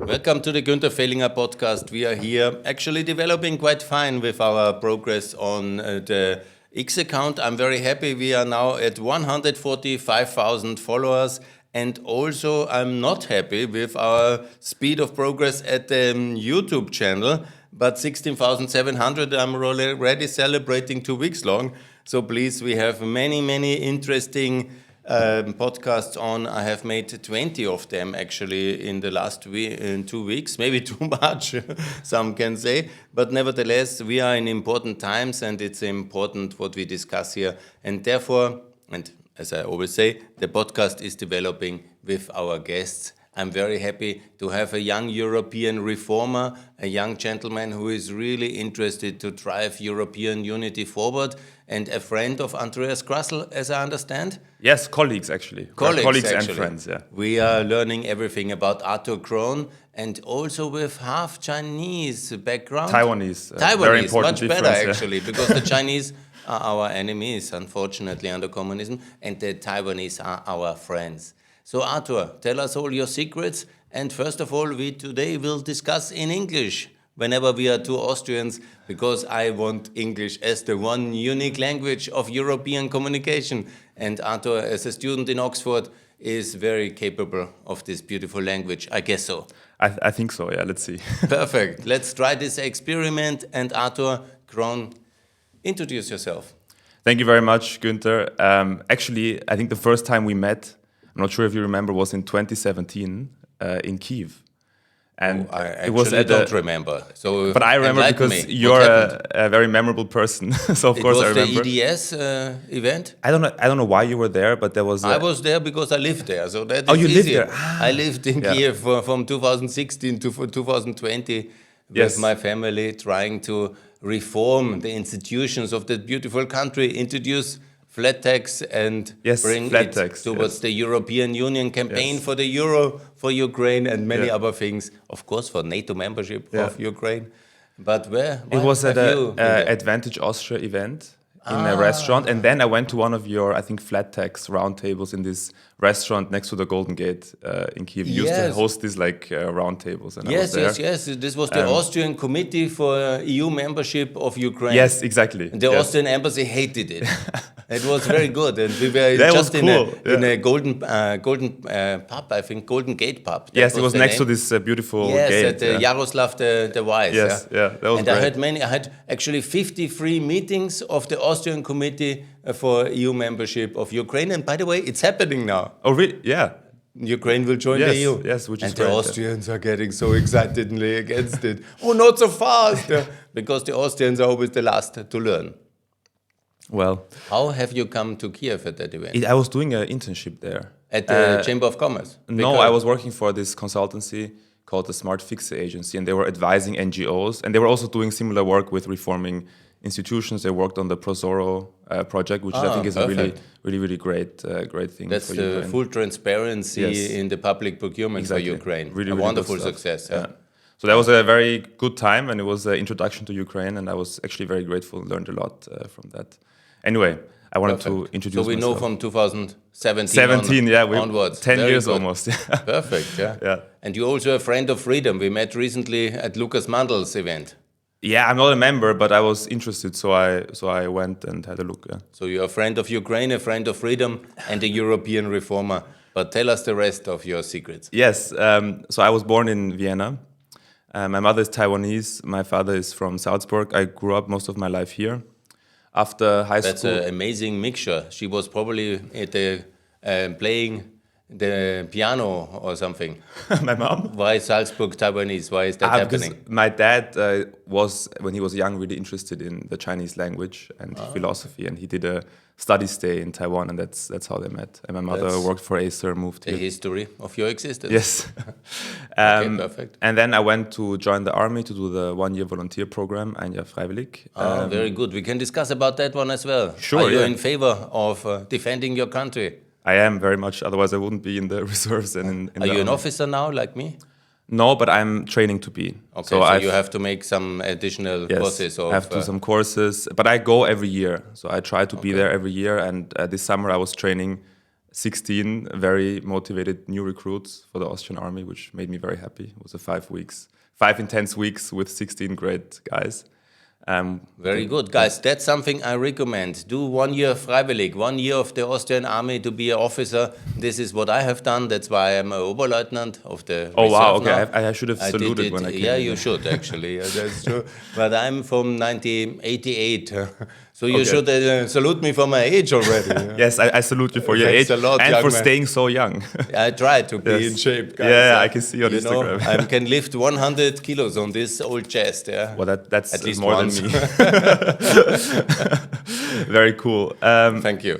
Welcome to the Günther Fehlinger podcast. We are here actually developing quite fine with our progress on the X account. I'm very happy we are now at 145,000 followers, and also I'm not happy with our speed of progress at the YouTube channel, but 16,700 I'm already celebrating 2 weeks long. So please, we have many interesting podcasts on. I have made 20 of them actually in the last 2 weeks, maybe too much, some can say. But nevertheless, we are in important times and it's important what we discuss here. And therefore, and as I always say, the podcast is developing with our guests. I'm very happy to have a young European reformer, a young gentleman who is really interested to drive European unity forward, and a friend of Andreas Grassl, as I understand. Yes, colleagues actually. Colleagues and friends, yeah. We are learning everything about Arthur Krön, and also with half Chinese background. Taiwanese, very important much better difference, actually, because the Chinese are our enemies, unfortunately, under communism, and the Taiwanese are our friends. So Arthur, tell us all your secrets, and first of all, we today will discuss in English whenever we are two Austrians, because I want English as the one unique language of European communication. And Arthur, as a student in Oxford, is very capable of this beautiful language. I guess so. I think so, yeah, let's see. Perfect. Let's try this experiment. And Arthur Krön, introduce yourself. Thank you very much, Günther. Actually, I think the first time we met, I'm not sure if you remember, was in 2017 in Kyiv. And I actually don't remember. So, but I remember because you're a very memorable person. So of course I remember. It was the EDS event? I don't know why you were there, but there was. I was there because I lived there. So that you is lived easier. there? I lived in Kyiv from 2016 to 2020 with my family, trying to reform the institutions of that beautiful country, introduce flat tax and bring it towards the European Union campaign for the euro, for Ukraine and many other things. Of course, for NATO membership of Ukraine. But where? It was at an Advantage Austria event in a restaurant. And then I went to one of your, I think, flat tax roundtables in this restaurant next to the Golden Gate in Kyiv. You used to host these like roundtables. Yes. This was the Austrian Committee for EU membership of Ukraine. Yes, exactly. The Austrian embassy hated it. It was very good, and we were just in a golden pub, I think, Golden Gate pub. Yes, it was next to this beautiful gate. Yes, at Yaroslav the Wise. Yes, that was great. I had actually 53 meetings of the Austrian Committee for EU membership of Ukraine, and by the way, it's happening now. Oh, really? Yeah. Ukraine will join the EU. Yes, which is great. And the Austrians are getting so excitedly against it. Oh, not so fast! Because the Austrians are always the last to learn. Well, how have you come to Kyiv at that event? I was doing an internship there. At the Chamber of Commerce? No, I was working for this consultancy called the Smart Fix Agency, and they were advising NGOs, and they were also doing similar work with reforming institutions. They worked on the Prozorro project, which I think is a really great thing. That's for the Ukraine. full transparency in the public procurement for Ukraine. Really wonderful success. Yeah. So that was a very good time, and it was an introduction to Ukraine, and I was actually very grateful and learned a lot from that. Anyway, I wanted to introduce myself. So we know from 2017 onwards. 10 years almost. Perfect, yeah. And you're also a friend of freedom. We met recently at Lukas Mandel's event. Yeah, I'm not a member, but I was interested, so I went and had a look. Yeah. So you're a friend of Ukraine, a friend of freedom, and a European reformer. But tell us the rest of your secrets. Yes, so I was born in Vienna. My mother is Taiwanese, my father is from Salzburg. I grew up most of my life here. After high school... That's an amazing mixture. She was probably at the, playing the piano or something. My mom? Why Salzburg Taiwanese? Why is that happening? Because my dad was, when he was young, really interested in the Chinese language and philosophy, and he did a study stay in Taiwan, and that's how they met. And my mother worked for Acer, moved here. The history of your existence. Yes. Okay, perfect. And then I went to join the army to do the one-year volunteer program, Ein Jahr Freiwillig. Very good. We can discuss about that one as well. Sure. Are you in favor of defending your country? I am very much. Otherwise, I wouldn't be in the reserves and in Are you an officer now, like me? No, but I'm training to be. Okay, so you have to make some additional courses. I have to do some courses, but I go every year. So I try to be there every year. And this summer I was training 16 very motivated new recruits for the Austrian army, which made me very happy. It was a 5 intense weeks with 16 great guys. Very good, guys. That's something I recommend. Do 1 year Freiwillig, 1 year of the Austrian army to be an officer. This is what I have done. That's why I'm an Oberleutnant of the Oh wow! reserve Okay, now. I should have saluted when I came. Yeah, you should actually. That's true. But I'm from 1988, so you should salute me for my age already. Yes, I salute you for your Thanks age a lot, and young for man. staying so young. I try to be in shape, guys. Yeah, I can see on you Instagram. know, I can lift 100 kilos on this old chest. Yeah. Well, that's at least more once. than me. Very cool. Thank you.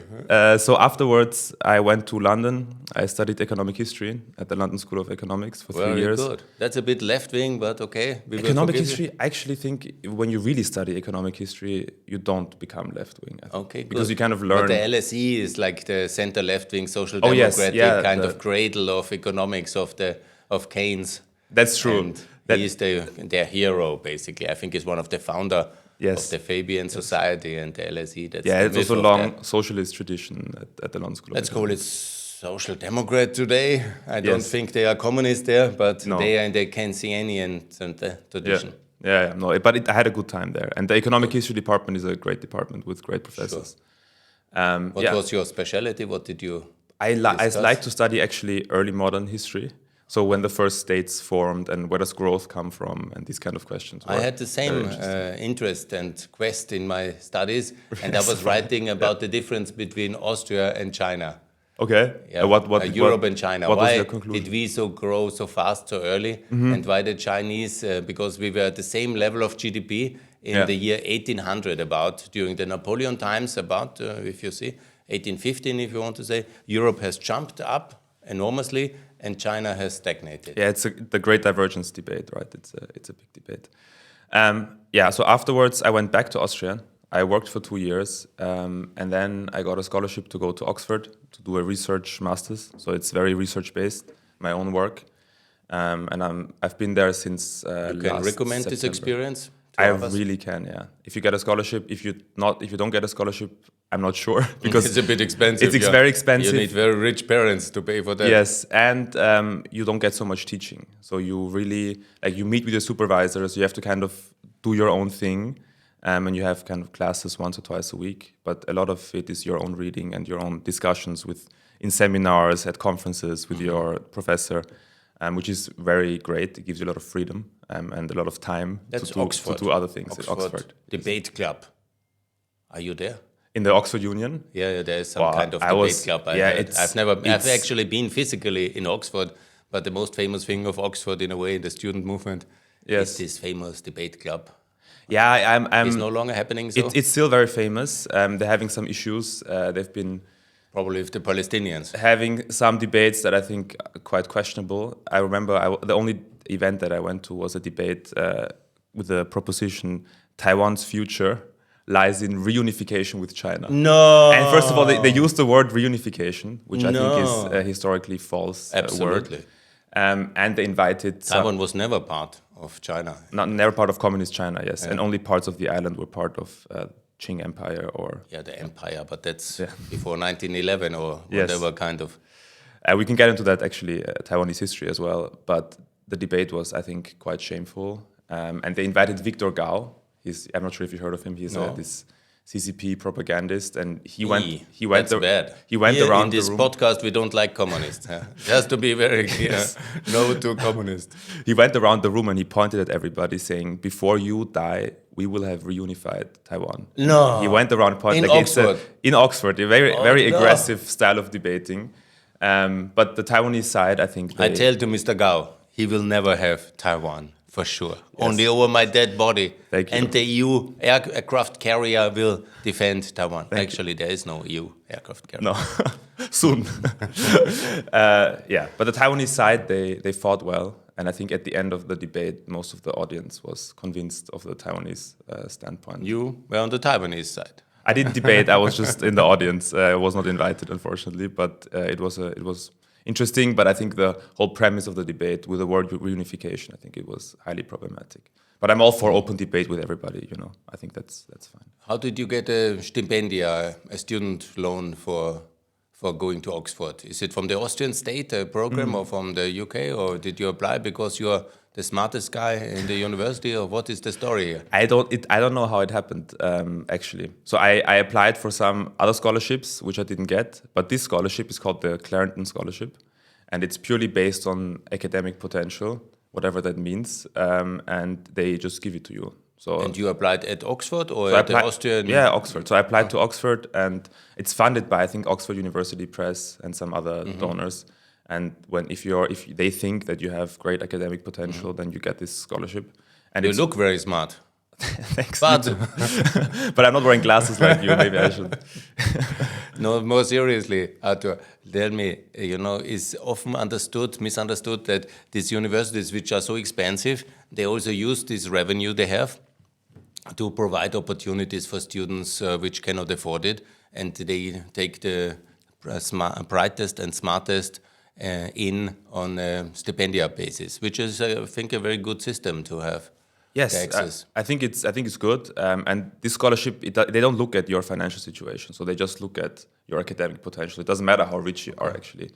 So afterwards, I went to London. I studied economic history at the London School of Economics for 3 years. Very good. That's a bit left wing, but okay. Economic history, I actually think when you really study economic history, you don't become left wing. Okay, good. Because you kind of learn. But the LSE is like the center left wing social Oh, yes, democratic yeah, kind of cradle of economics of Keynes. That's true. And he is their hero, basically. I think he's one of the founder of the Fabian Society and the LSE. That's it's also a long socialist tradition at the London School of Let's call it Economics. social democrat today. I don't think they are communist there, but they are in the Keynesian tradition. No, but I had a good time there. And the economic history department is a great department with great professors. Sure. What was your specialty? What did you I like to study actually early modern history. So when the first states formed and where does growth come from and these kind of questions. I had the same interest and quest in my studies, and I was writing about the difference between Austria and China. Okay. Yeah, Europe and China. What was why your conclusion? did we grow so fast, so early? And why the Chinese? Because we were at the same level of GDP in the year 1800, about during the Napoleon times. About if you see 1815, if you want to say, Europe has jumped up enormously, and China has stagnated. Yeah, it's the great divergence debate, right? It's a big debate. So afterwards I went back to Austria. I worked for 2 years, and then I got a scholarship to go to Oxford to do a research master's. So it's very research-based, my own work. And I've been there since You can recommend September. this experience? I really can, yeah. If you get a scholarship, if you don't get a scholarship, I'm not sure because it's a bit expensive. It's very expensive. You need very rich parents to pay for that. Yes, and you don't get so much teaching. So you really you meet with your supervisors. You have to kind of do your own thing, and you have kind of classes once or twice a week. But a lot of it is your own reading and your own discussions in seminars, at conferences with your professor. Which is very great. It gives you a lot of freedom and a lot of time to do other things at Oxford. Debate Club. Are you there? In the Oxford Union? Yeah, there is some kind of debate club. I've actually been physically in Oxford, but the most famous thing of Oxford, in a way, the student movement, is this famous debate club. Yeah, it's no longer happening. So it's still very famous. They're having some issues. They've been probably with the Palestinians having some debates that I think are quite questionable. I remember the only event that I went to was a debate with the proposition Taiwan's future lies in reunification with China. No. And first of all, they used the word reunification, which I think is a historically false word. And they invited Taiwan was never part of China. Never part of communist China, yes. And only parts of the island were part of Qing Empire or... Yeah, the empire, but that's before 1911 or whatever kind of... we can get into that, actually, Taiwanese history as well. But the debate was, I think, quite shameful. And they invited Victor Gao. I'm not sure if you heard of him. He's this CCP propagandist, and he went bad. He went Here around in this the room. podcast. We don't like communists. It has to be very clear. No to communists. He went around the room and he pointed at everybody, saying, "Before you die, we will have reunified Taiwan." No. He went around pointing in Oxford. A very aggressive style of debating. But the Taiwanese side, I think. I tell to Mr. Gao, he will never have Taiwan. For sure. Yes. Only over my dead body. Thank you. And the EU aircraft carrier will defend Taiwan. Actually, there is no EU aircraft carrier. No, soon. But the Taiwanese side, they fought well. And I think at the end of the debate, most of the audience was convinced of the Taiwanese standpoint. You were on the Taiwanese side. I didn't debate. I was just in the audience. I was not invited, unfortunately. But it was interesting, but I think the whole premise of the debate with the word reunification, I think it was highly problematic. But I'm all for open debate with everybody, I think that's fine. How did you get a stipendia, a student loan for for going to Oxford? Is it from the Austrian state program or from the UK, or did you apply because you are the smartest guy in the university, or what is the story here? I don't know how it happened, actually. So I applied for some other scholarships, which I didn't get, but this scholarship is called the Clarendon Scholarship, and it's purely based on academic potential, whatever that means, and they just give it to you. So, And you applied at Oxford or so at the Austrian? Yeah, Oxford. So I applied to Oxford, and it's funded by, I think, Oxford University Press and some other donors. And if they think that you have great academic potential, then you get this scholarship. And You look very smart. Thanks. But But I'm not wearing glasses like you. Maybe I should. no, more seriously, Arthur, tell me, is often misunderstood that these universities, which are so expensive, they also use this revenue they have to provide opportunities for students which cannot afford it, and they take the brightest and smartest in on a stipendia basis, which is, I think, a very good system to have. Yes, I think it's good. And this scholarship, they don't look at your financial situation, so they just look at your academic potential. It doesn't matter how rich you are, actually.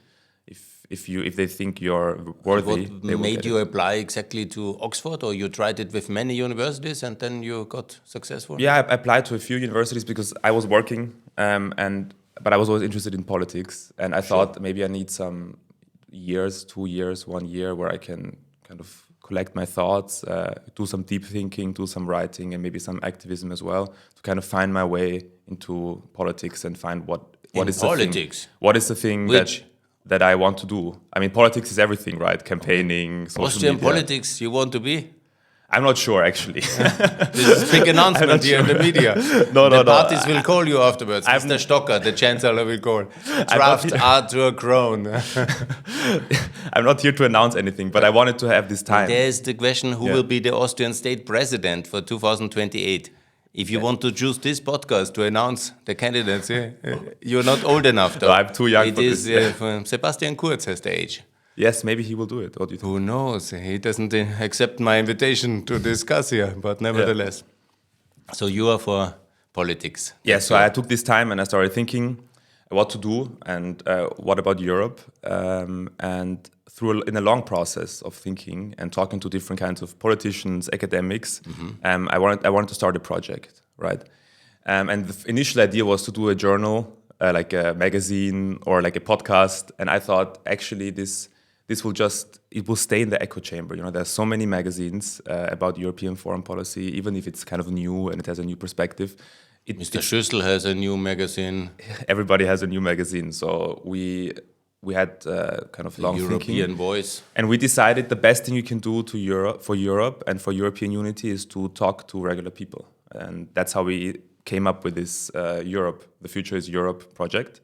If they think you're worthy, they will What made get you it. apply exactly to Oxford, or you tried it with many universities and then you got successful? Yeah, I applied to a few universities because I was working, but I was always interested in politics, and I thought maybe I need some years, 2 years, 1 year, where I can kind of collect my thoughts, do some deep thinking, do some writing, and maybe some activism as well, to kind of find my way into politics and find what is politics? the thing. What is the thing that I want to do? I mean, politics is everything, right? Campaigning, social Austrian media. politics, you want to be? I'm not sure, actually. This is a big announcement here in the media. The parties will call you afterwards. Mr. Stocker, the Chancellor, will call. Draft Arthur Krön. I'm not here to announce anything, but I wanted to have this time. There's the question, who will be the Austrian state president for 2028? If you want to choose this podcast to announce the candidates, you're not old enough, though. No, I'm too young for this. this. Sebastian Kurz has the age. Yes, maybe he will do it. What do you think? Who knows? He doesn't accept my invitation to discuss here, but nevertheless. So you are for politics. Yeah, so I took this time and I started thinking what to do and what about Europe. And in a long process of thinking and talking to different kinds of politicians, academics, I wanted to start a project, right? And the initial idea was to do a journal, like a magazine or like a podcast. And I thought, actually, it will stay in the echo chamber. There's so many magazines about European foreign policy, even if it's kind of new and it has a new perspective. Mr. Schüssel has a new magazine. Everybody has a new magazine. So we had kind of long thinking. European voice. And we decided the best thing you can do for Europe and for European unity is to talk to regular people. And that's how we came up with this Europe, the Future is Europe project.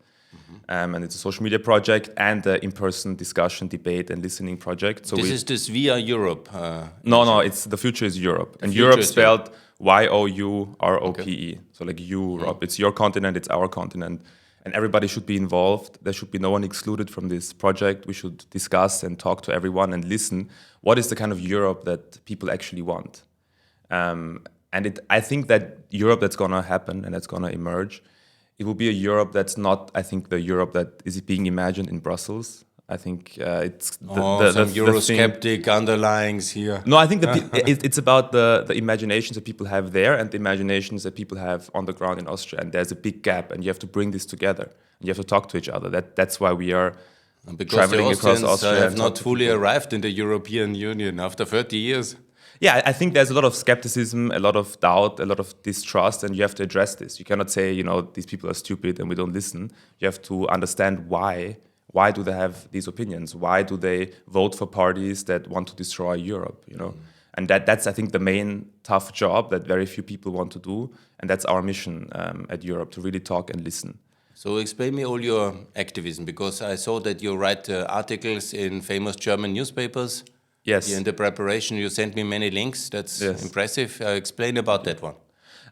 And it's a social media project and an in-person discussion, debate, and listening project. So is this via Europe? No, it's the Future is Europe. And Europe spelled YOUROPE. So like Europe. It's your continent, it's our continent. And everybody should be involved. There should be no one excluded from this project. We should discuss and talk to everyone and listen. What is the kind of Europe that people actually want? I think that Europe that's going to happen and that's going to emerge, it will be a Europe that's not, I think, the Europe that is being imagined in Brussels. I think it's some Eurosceptic underlyings here. No, I think it's about the imaginations that people have there and the imaginations that people have on the ground in Austria. And there's a big gap, and you have to bring this together. And you have to talk to each other. That's why we are traveling across Austria. Have not fully arrived in the European Union after 30 years. Yeah, I think there's a lot of skepticism, a lot of doubt, a lot of distrust, and you have to address this. You cannot say, these people are stupid and we don't listen. You have to understand why. Why do they have these opinions? Why do they vote for parties that want to destroy Europe? And that's, I think, the main tough job that very few people want to do. And that's our mission at Europe, to really talk and listen. So explain me all your activism, because I saw that you write articles in famous German newspapers. Yes. In the preparation, you sent me many links. That's impressive. Explain about that one.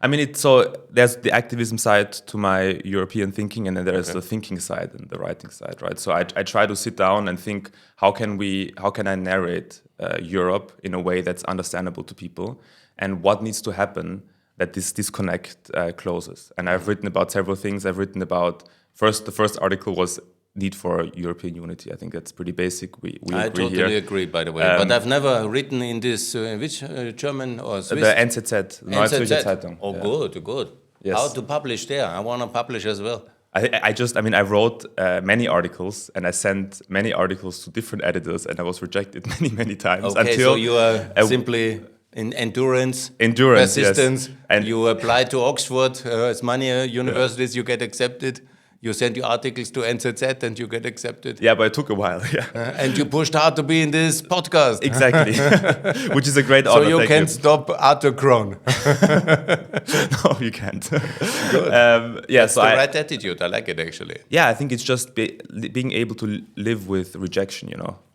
I mean, there's the activism side to my European thinking, and then there's the thinking side and the writing side, right? So I try to sit down and think, how can I narrate Europe in a way that's understandable to people, and what needs to happen that this disconnect closes. And I've written about several things. I've written about The first article was need for European unity. I think that's pretty basic. We I agree totally here. agree, by the way. But I've never written in this, which German or Swiss? The NZZ, Neue Zeitung. Oh, yeah. Good. Yes. How to publish there? I want to publish as well. I wrote many articles, and I sent many articles to different editors, and I was rejected many times. Okay, until so you are simply in endurance, yes. persistence, And you apply to Oxford, as many universities, you get accepted. You send your articles to NZZ and you get accepted. Yeah, but it took a while. Yeah, and you pushed hard to be in this podcast. Exactly, which is a great honor. So you can't stop Arthur Krön. No, you can't. Good. That's the right attitude. I like it actually. Yeah, I think it's just being able to live with rejection.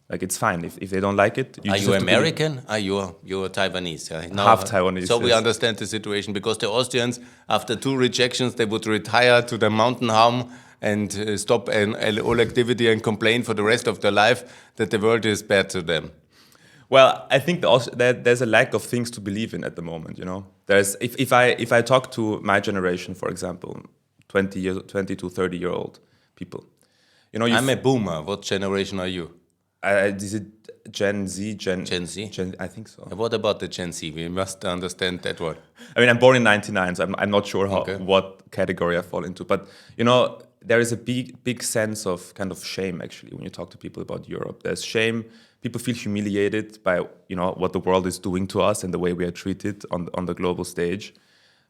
Like it's fine if they don't like it. Are you American? You're Taiwanese? Yeah? Half Taiwanese. So we understand the situation because the Austrians, after 2 rejections, they would retire to the mountain home and stop all activity and complain for the rest of their life that the world is bad to them. Well, I think there's a lack of things to believe in at the moment. There's if I talk to my generation, for example, 20 to 30-year-old people, I'm a boomer. What generation are you? Is it Gen Z? Gen Z? I think so. What about the Gen Z? We must understand that word. I'm born in 1999, so I'm not sure what category I fall into. But, there is a big sense of kind of shame, actually, when you talk to people about Europe. There's shame. People feel humiliated by, what the world is doing to us and the way we are treated on the global stage.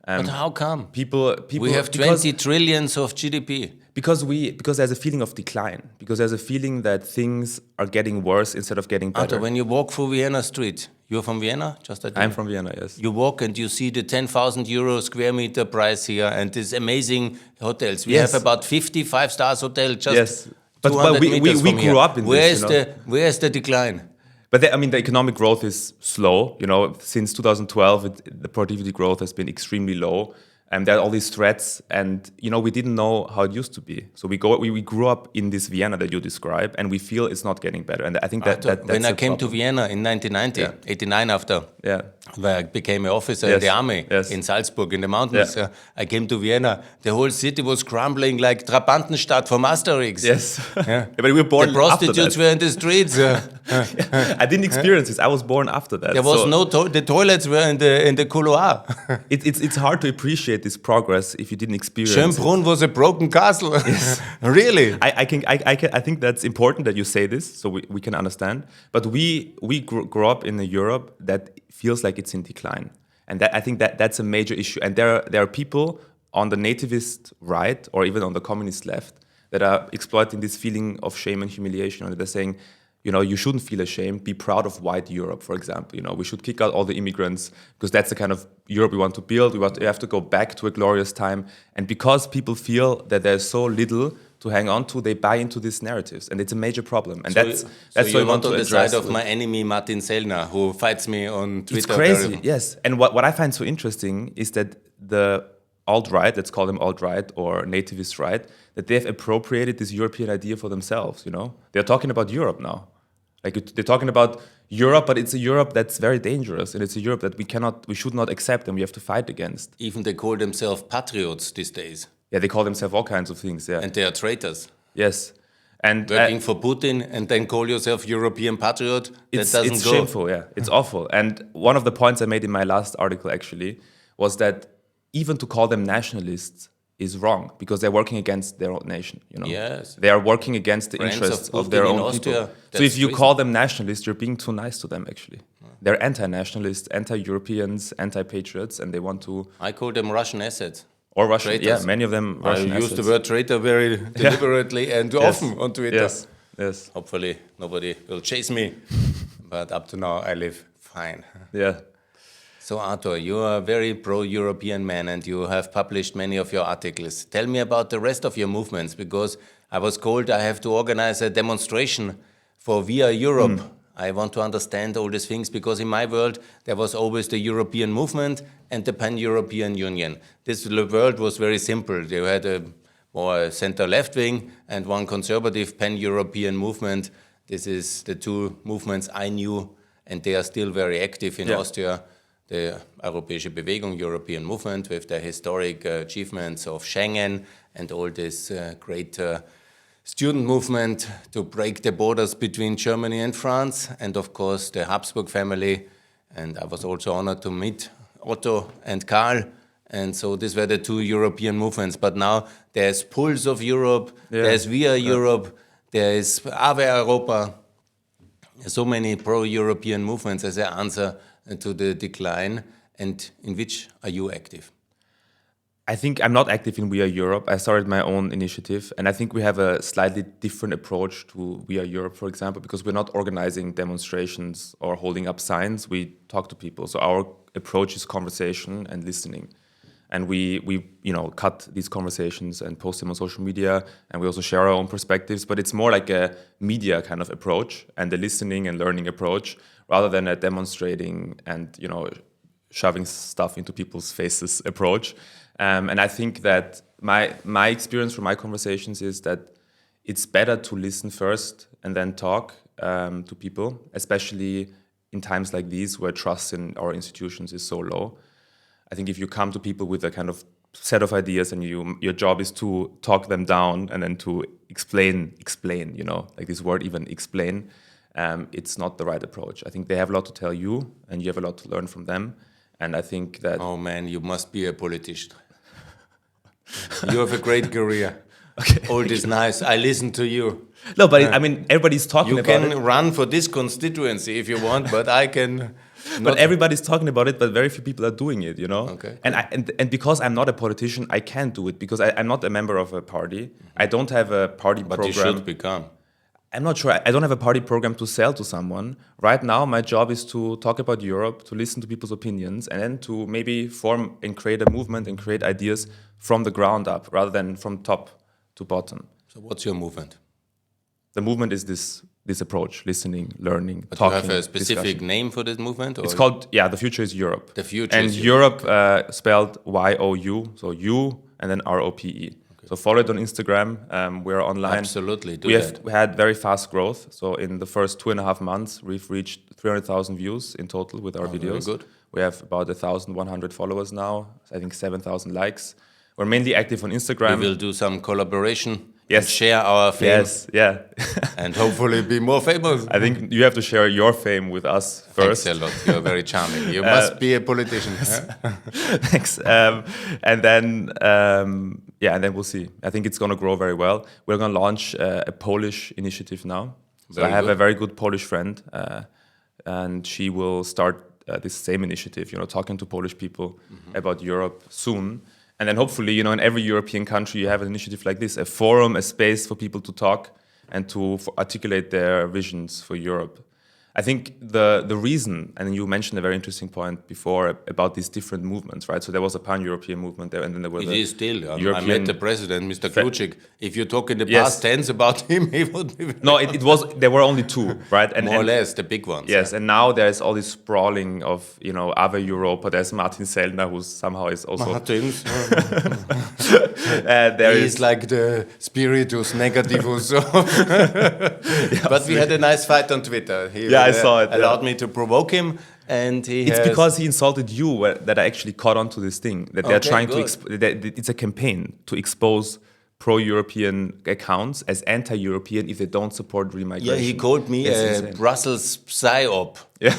But how come? People we have 20 trillions of GDP. Because there's a feeling of decline. Because there's a feeling that things are getting worse instead of getting better. When you walk through Vienna street, you're from Vienna? I'm from Vienna, yes. You walk and you see the 10,000 euro square meter price here and these amazing hotels. We have about 55 stars hotel just yes. But we grew up in this. Where is the decline? But the economic growth is slow. Since 2012, the productivity growth has been extremely low. And there are all these threats, and we didn't know how it used to be. So we grew up in this Vienna that you describe, and we feel it's not getting better. And I think that's when I came to Vienna in 1990, 89 after, where I became an officer in the army in Salzburg in the mountains. I came to Vienna. The whole city was crumbling like Trabantenstadt from Asterix. Yes, but we were born. The prostitutes were in the streets. I didn't experience this. I was born after that. There was the toilets were in the couloir. It's hard to appreciate this progress if you didn't experience. Schönbrunn was a broken castle. Yes. Really? I think that's important that you say this, so we can understand. But we grew up in a Europe that feels like it's in decline, and I think that's a major issue. And there are people on the nativist right or even on the communist left that are exploiting this feeling of shame and humiliation, and they're saying, you shouldn't feel ashamed. Be proud of white Europe, for example. We should kick out all the immigrants because that's the kind of Europe we want to build. We have to go back to a glorious time. And because people feel that there's so little to hang on to, they buy into these narratives, and it's a major problem. And that's what you want on the side of my enemy Martin Sellner, who fights me on Twitter. It's crazy, yes. And what I find so interesting is that the alt-right, let's call them alt-right or nativist right, that they've appropriated this European idea for themselves, They're talking about Europe now. They're talking about Europe, but it's a Europe that's very dangerous, and it's a Europe that we should not accept, and we have to fight against. Even they call themselves patriots these days. Yeah, they call themselves all kinds of things, yeah. And they are traitors. Yes. And working for Putin and then call yourself European patriot, it's shameful, yeah. It's awful. And one of the points I made in my last article, actually, was that even to call them nationalists is wrong because they're working against their own nation. Yes. They are working against the interests of their own people. So if you call them nationalists, you're being too nice to them, actually. They're anti-nationalists, anti-Europeans, anti-patriots, and they want to... I call them Russian assets. Or Russian, traitors. Yeah, many of them Russian assets. I use the word traitor very deliberately and often on Twitter. Yes. Hopefully nobody will chase me, but up to now I live fine. Yeah. So Arthur, you are a very pro-European man and you have published many of your articles. Tell me about the rest of your movements, because I was told I have to organize a demonstration for Via Europe. I want to understand all these things because in my world there was always the European movement and the Pan-European Union. This world was very simple. You had a more center-left wing and one conservative Pan-European movement. This is the two movements I knew, and they are still very active in Austria. the Europäische Bewegung, European movement, with the historic achievements of Schengen and all this great student movement to break the borders between Germany and France, and of course the Habsburg family. And I was also honored to meet Otto and Karl. And so these were the two European movements. But now there's Pulse of Europe, there's Via Europe, there is Ave Europa. So many pro-European movements as an answer to the decline. And in which are you active? I think I'm not active in We Are Europe. I started my own initiative, and I think we have a slightly different approach to We Are Europe, for example, because we're not organizing demonstrations or holding up signs. We talk to people. So our approach is conversation and listening. And we cut these conversations and post them on social media, and we also share our own perspectives. But it's more like a media kind of approach and a listening and learning approach, rather than a demonstrating and shoving stuff into people's faces approach. And I think that my experience from my conversations is that it's better to listen first and then talk to people, especially in times like these where trust in our institutions is so low. I think if you come to people with a kind of set of ideas and your job is to talk them down and then to explain, like this word even, explain, it's not the right approach. I think they have a lot to tell you and you have a lot to learn from them. And I think that... Oh man, you must be a politician. You have a great career. Okay. All this nice. I listen to you. No, but I mean, everybody's talking about it. You can run for this constituency if you want, but I can... But everybody's talking about it, but very few people are doing it, Okay. And because I'm not a politician, I can't do it because I'm not a member of a party. I don't have a party program. But you should become. I'm not sure. I don't have a party program to sell to someone. Right now, my job is to talk about Europe, to listen to people's opinions, and then to maybe form and create a movement and create ideas from the ground up rather than from top to bottom. So what's your movement? The movement is this approach, listening, learning, but talking. Do you have a specific name for this movement? Or? It's called, The Future is Europe. The Future and is Europe. Spelled Y-O-U, so U and then R-O-P-E. So follow it on Instagram. We're online. Absolutely, we had very fast growth. So in the first 2.5 months, we've reached 300,000 views in total with our videos. Very good. We have about 1,100 followers now. I think 7,000 likes. We're mainly active on Instagram. We will do some collaboration. Yes. And share our fame. Yes, yeah. And hopefully be more famous. I think you have to share your fame with us first. Thanks a lot. You're very charming. You must be a politician. Thanks. And then we'll see. I think it's going to grow very well. We're going to launch a Polish initiative now. So I have a very good Polish friend, and she will start this same initiative, talking to Polish people about Europe soon. And then hopefully, in every European country, you have an initiative like this, a forum, a space for people to talk and to articulate their visions for Europe. I think the reason, and you mentioned a very interesting point before about these different movements, right? So there was a pan-European movement there, and then there were is still. I met the president, Mr. Kluczyk. If you talk in the past tense about him, he would be... No, it was, there were only two, right? And, more or less, the big ones. Yes, and now there's all this sprawling of, Ave Europa. There's Martin Sellner, who somehow is also... Martins. He's like the spiritus negativus. But we had a nice fight on Twitter. I saw it. Allowed me to provoke him, and it's because he insulted you that I actually caught on to this thing that they're trying to. It's a campaign to expose pro-European accounts as anti-European if they don't support remigration. Yeah, he called me a Brussels psyop. Yeah.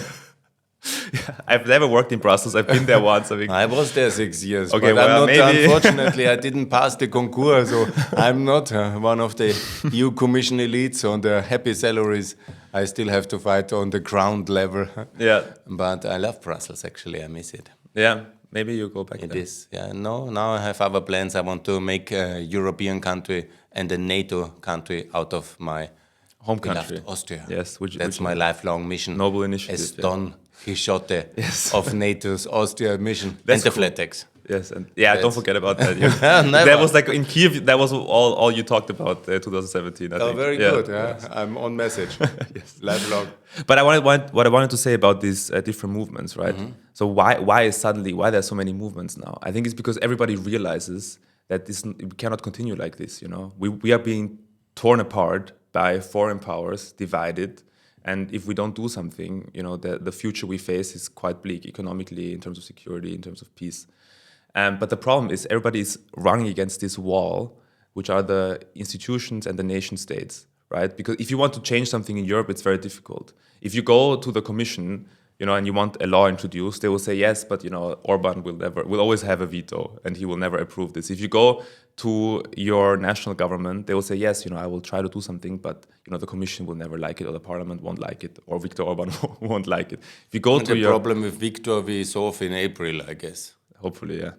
I've never worked in Brussels. I've been there once. I was there 6 years. Okay, but well, unfortunately, I didn't pass the concours, so I'm not one of the EU Commission elites on the happy salaries. I still have to fight on the ground level. Yeah. But I love Brussels, actually. I miss it. Yeah, maybe you go back there. It is. Yeah. No, now I have other plans. I want to make a European country and a NATO country out of my home country, Austria. Yes, that's my lifelong mission. Noble initiative. As Don Quixote of NATO's Austria mission. That's and the flat tax. Yes, and don't forget about that. That was like in Kyiv. That was all you talked about 2017. I think. Very good. Yes. I'm on message. Yes. Lifelong. But what I wanted to say about these different movements, right? So why there are so many movements now? I think it's because everybody realizes that we cannot continue like this. We are being torn apart by foreign powers, divided, And if we don't do something, the future we face is quite bleak economically, in terms of security, in terms of peace. But the problem is everybody is running against this wall, which are the institutions and the nation states, right? Because if you want to change something in Europe, it's very difficult. If you go to the Commission, and you want a law introduced, they will say yes, but Orban will always have a veto, and he will never approve this. If you go to your national government, they will say yes, I will try to do something, but the Commission will never like it, or the Parliament won't like it, or Viktor Orban won't like it. If you go and to the problem with Viktor we solve in April, I guess. Hopefully, yeah.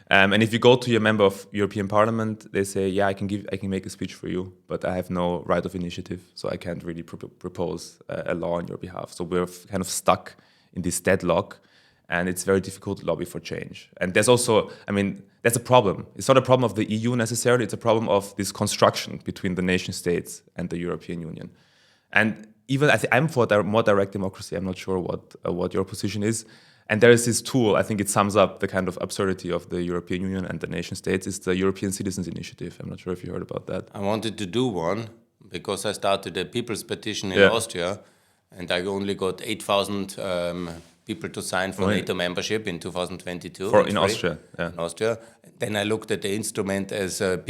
And if you go to your member of European Parliament, they say, yeah, I can make a speech for you, but I have no right of initiative, so I can't really propose a law on your behalf. So we're kind of stuck in this deadlock, and it's very difficult to lobby for change. And there's also, that's a problem. It's not a problem of the EU necessarily, it's a problem of this construction between the nation states and the European Union. And even I'm for more direct democracy. I'm not sure what your position is. And there is this tool, I think it sums up the kind of absurdity of the European Union and the nation states. It's the European Citizens Initiative. I'm not sure if you heard about that. I wanted to do one because I started a people's petition in Austria, and I only got 8,000 people to sign for NATO membership in 2022. In Austria, yeah. In Austria. Then I looked at the instrument as a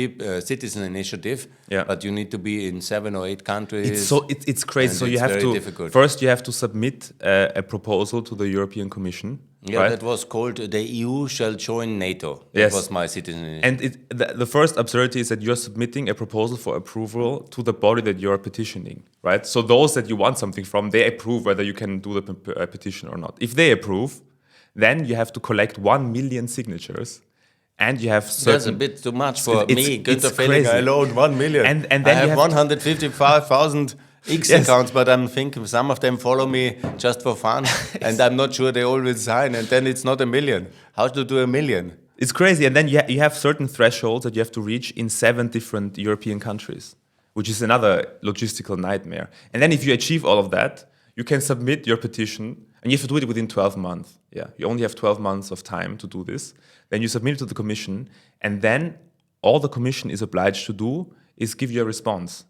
citizen initiative, but you need to be in 7 or 8 countries. It's crazy. So you have to first you have to submit a proposal to the European Commission. Yeah, right? That was called the EU shall join NATO. That was my citizen initiative. And the first absurdity is that you're submitting a proposal for approval to the body that you're petitioning, right? So those that you want something from, they approve whether you can do the petition or not. If they approve, then you have to collect 1 million signatures. And you have certain... That's a bit too much for me, Günther Fellinger alone, 1 million. And then I have 155,000 accounts, but I'm thinking some of them follow me just for fun, and I'm not sure they all will sign, and then it's not a million. How to do a million? It's crazy, and then you have certain thresholds that you have to reach in 7 different European countries, which is another logistical nightmare. And then if you achieve all of that, you can submit your petition, and you have to do it within 12 months. Yeah, you only have 12 months of time to do this. Then you submit it to the Commission, and then all the Commission is obliged to do is give you a response.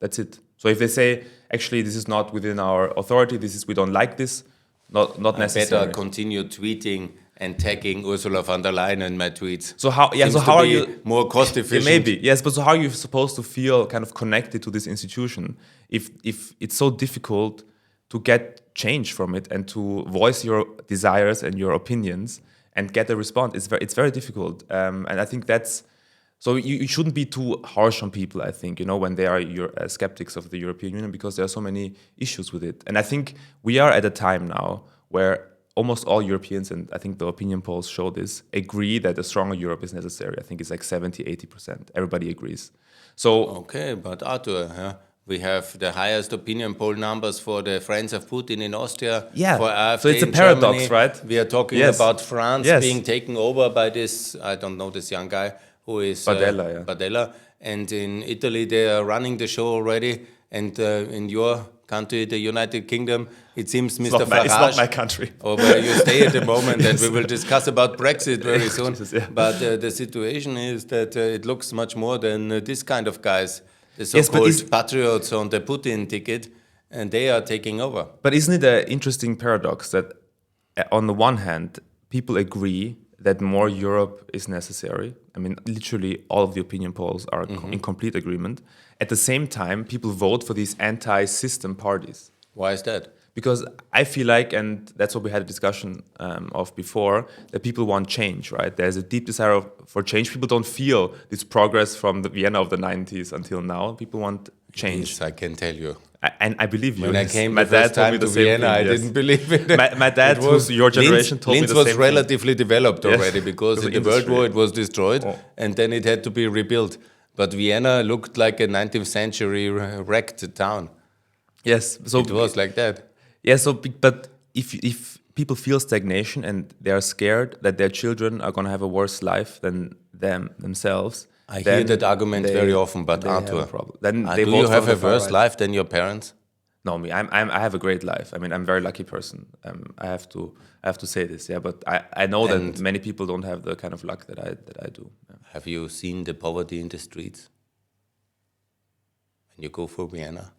That's it. So if they say, actually, this is not within our authority, we don't like this, not necessary. I better continue tweeting and tagging Ursula von der Leyen in my tweets. So how are you more cost efficient? Maybe, yes, but so how are you supposed to feel kind of connected to this institution if it's so difficult to get change from it and to voice your desires and your opinions and get a response? It's very difficult, and I think that's. So you shouldn't be too harsh on people, I think, when they are skeptics of the European Union, because there are so many issues with it. And I think we are at a time now where almost all Europeans, and I think the opinion polls show this, agree that a stronger Europe is necessary. I think it's like 70-80%. Everybody agrees. So okay, but Arthur, we have the highest opinion poll numbers for the Friends of Putin in Austria. Yeah, for AfD so it's a in paradox, Germany. right? We are talking about France being taken over by this, I don't know, this young guy, who is Bardella. And in Italy, they are running the show already. And in your country, the United Kingdom, it seems Mr. Farage... It's not my country. Or where you stay at the moment, and we will discuss about Brexit very soon. But the situation is that it looks much more than this kind of guys, the so-called patriots on the Putin ticket, and they are taking over. But isn't it an interesting paradox that on the one hand, people agree that more Europe is necessary? I mean, literally all of the opinion polls are in complete agreement. At the same time, people vote for these anti-system parties. Why is that? Because I feel like, and that's what we had a discussion of before, that people want change, right? There's a deep desire for change. People don't feel this progress from the Vienna of the 90s until now. People want change. Yes, I can tell you. And I believe you. When I came my dad told me the same Vienna, thing. I didn't believe it. My dad, who's your generation, told me the same thing. Linz was relatively developed already because in the World War it was destroyed and then it had to be rebuilt. But Vienna looked like a 19th century wrecked town. Yes. So it was like that. Yeah, but if people feel stagnation and they are scared that their children are going to have a worse life than themselves... I hear that argument very often, but Arthur, do you have a worse life than your parents? No, I have a great life. I mean, I'm a very lucky person. I have to say this, yeah. But I know that many people don't have the kind of luck that I do. Yeah. Have you seen the poverty in the streets when you go for Vienna?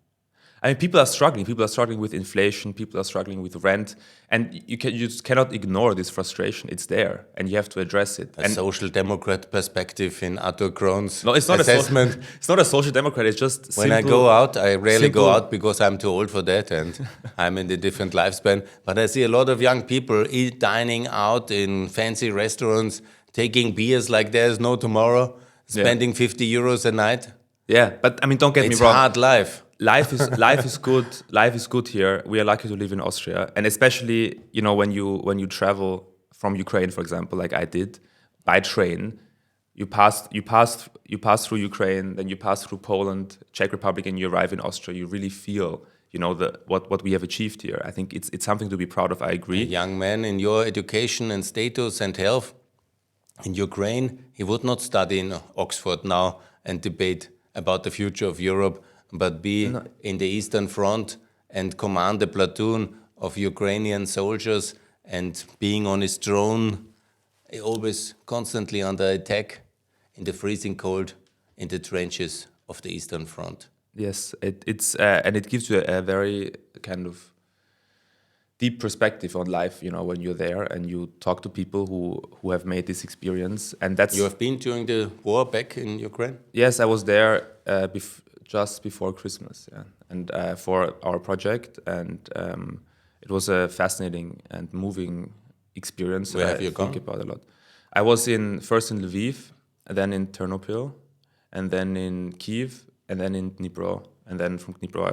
I mean, people are struggling. People are struggling with inflation. People are struggling with rent, and you just cannot ignore this frustration. It's there, and you have to address it. A social democrat perspective in Arthur Krön's No, it's not assessment. It's not a social democrat. It's just when I go out, I rarely go out because I'm too old for that, and I'm in a different lifespan. But I see a lot of young people dining out in fancy restaurants, taking beers like there's no tomorrow, spending 50 euros a night. Yeah, but I mean, don't get me wrong. It's hard life. Life is good. Life is good here. We are lucky to live in Austria, and especially when you travel from Ukraine, for example, like I did, by train, you pass through Ukraine, then you pass through Poland, Czech Republic, and you arrive in Austria. You really feel what we have achieved here. I think it's something to be proud of. I agree. A young man in your education and status and health in Ukraine, he would not study in Oxford now and debate about the future of Europe, but be in the Eastern Front and command a platoon of Ukrainian soldiers and being on his throne, always constantly under attack in the freezing cold in the trenches of the Eastern Front. Yes, it's and it gives you a very kind of deep perspective on life, when you're there and you talk to people who have made this experience. And that's... You have been during the war back in Ukraine? Yes, I was there just before Christmas, and for our project, and it was a fascinating and moving experience. Where have you gone? I think about a lot. I was first in Lviv, and then in Ternopil, and then in Kyiv, and then in Dnipro, and then from Dnipro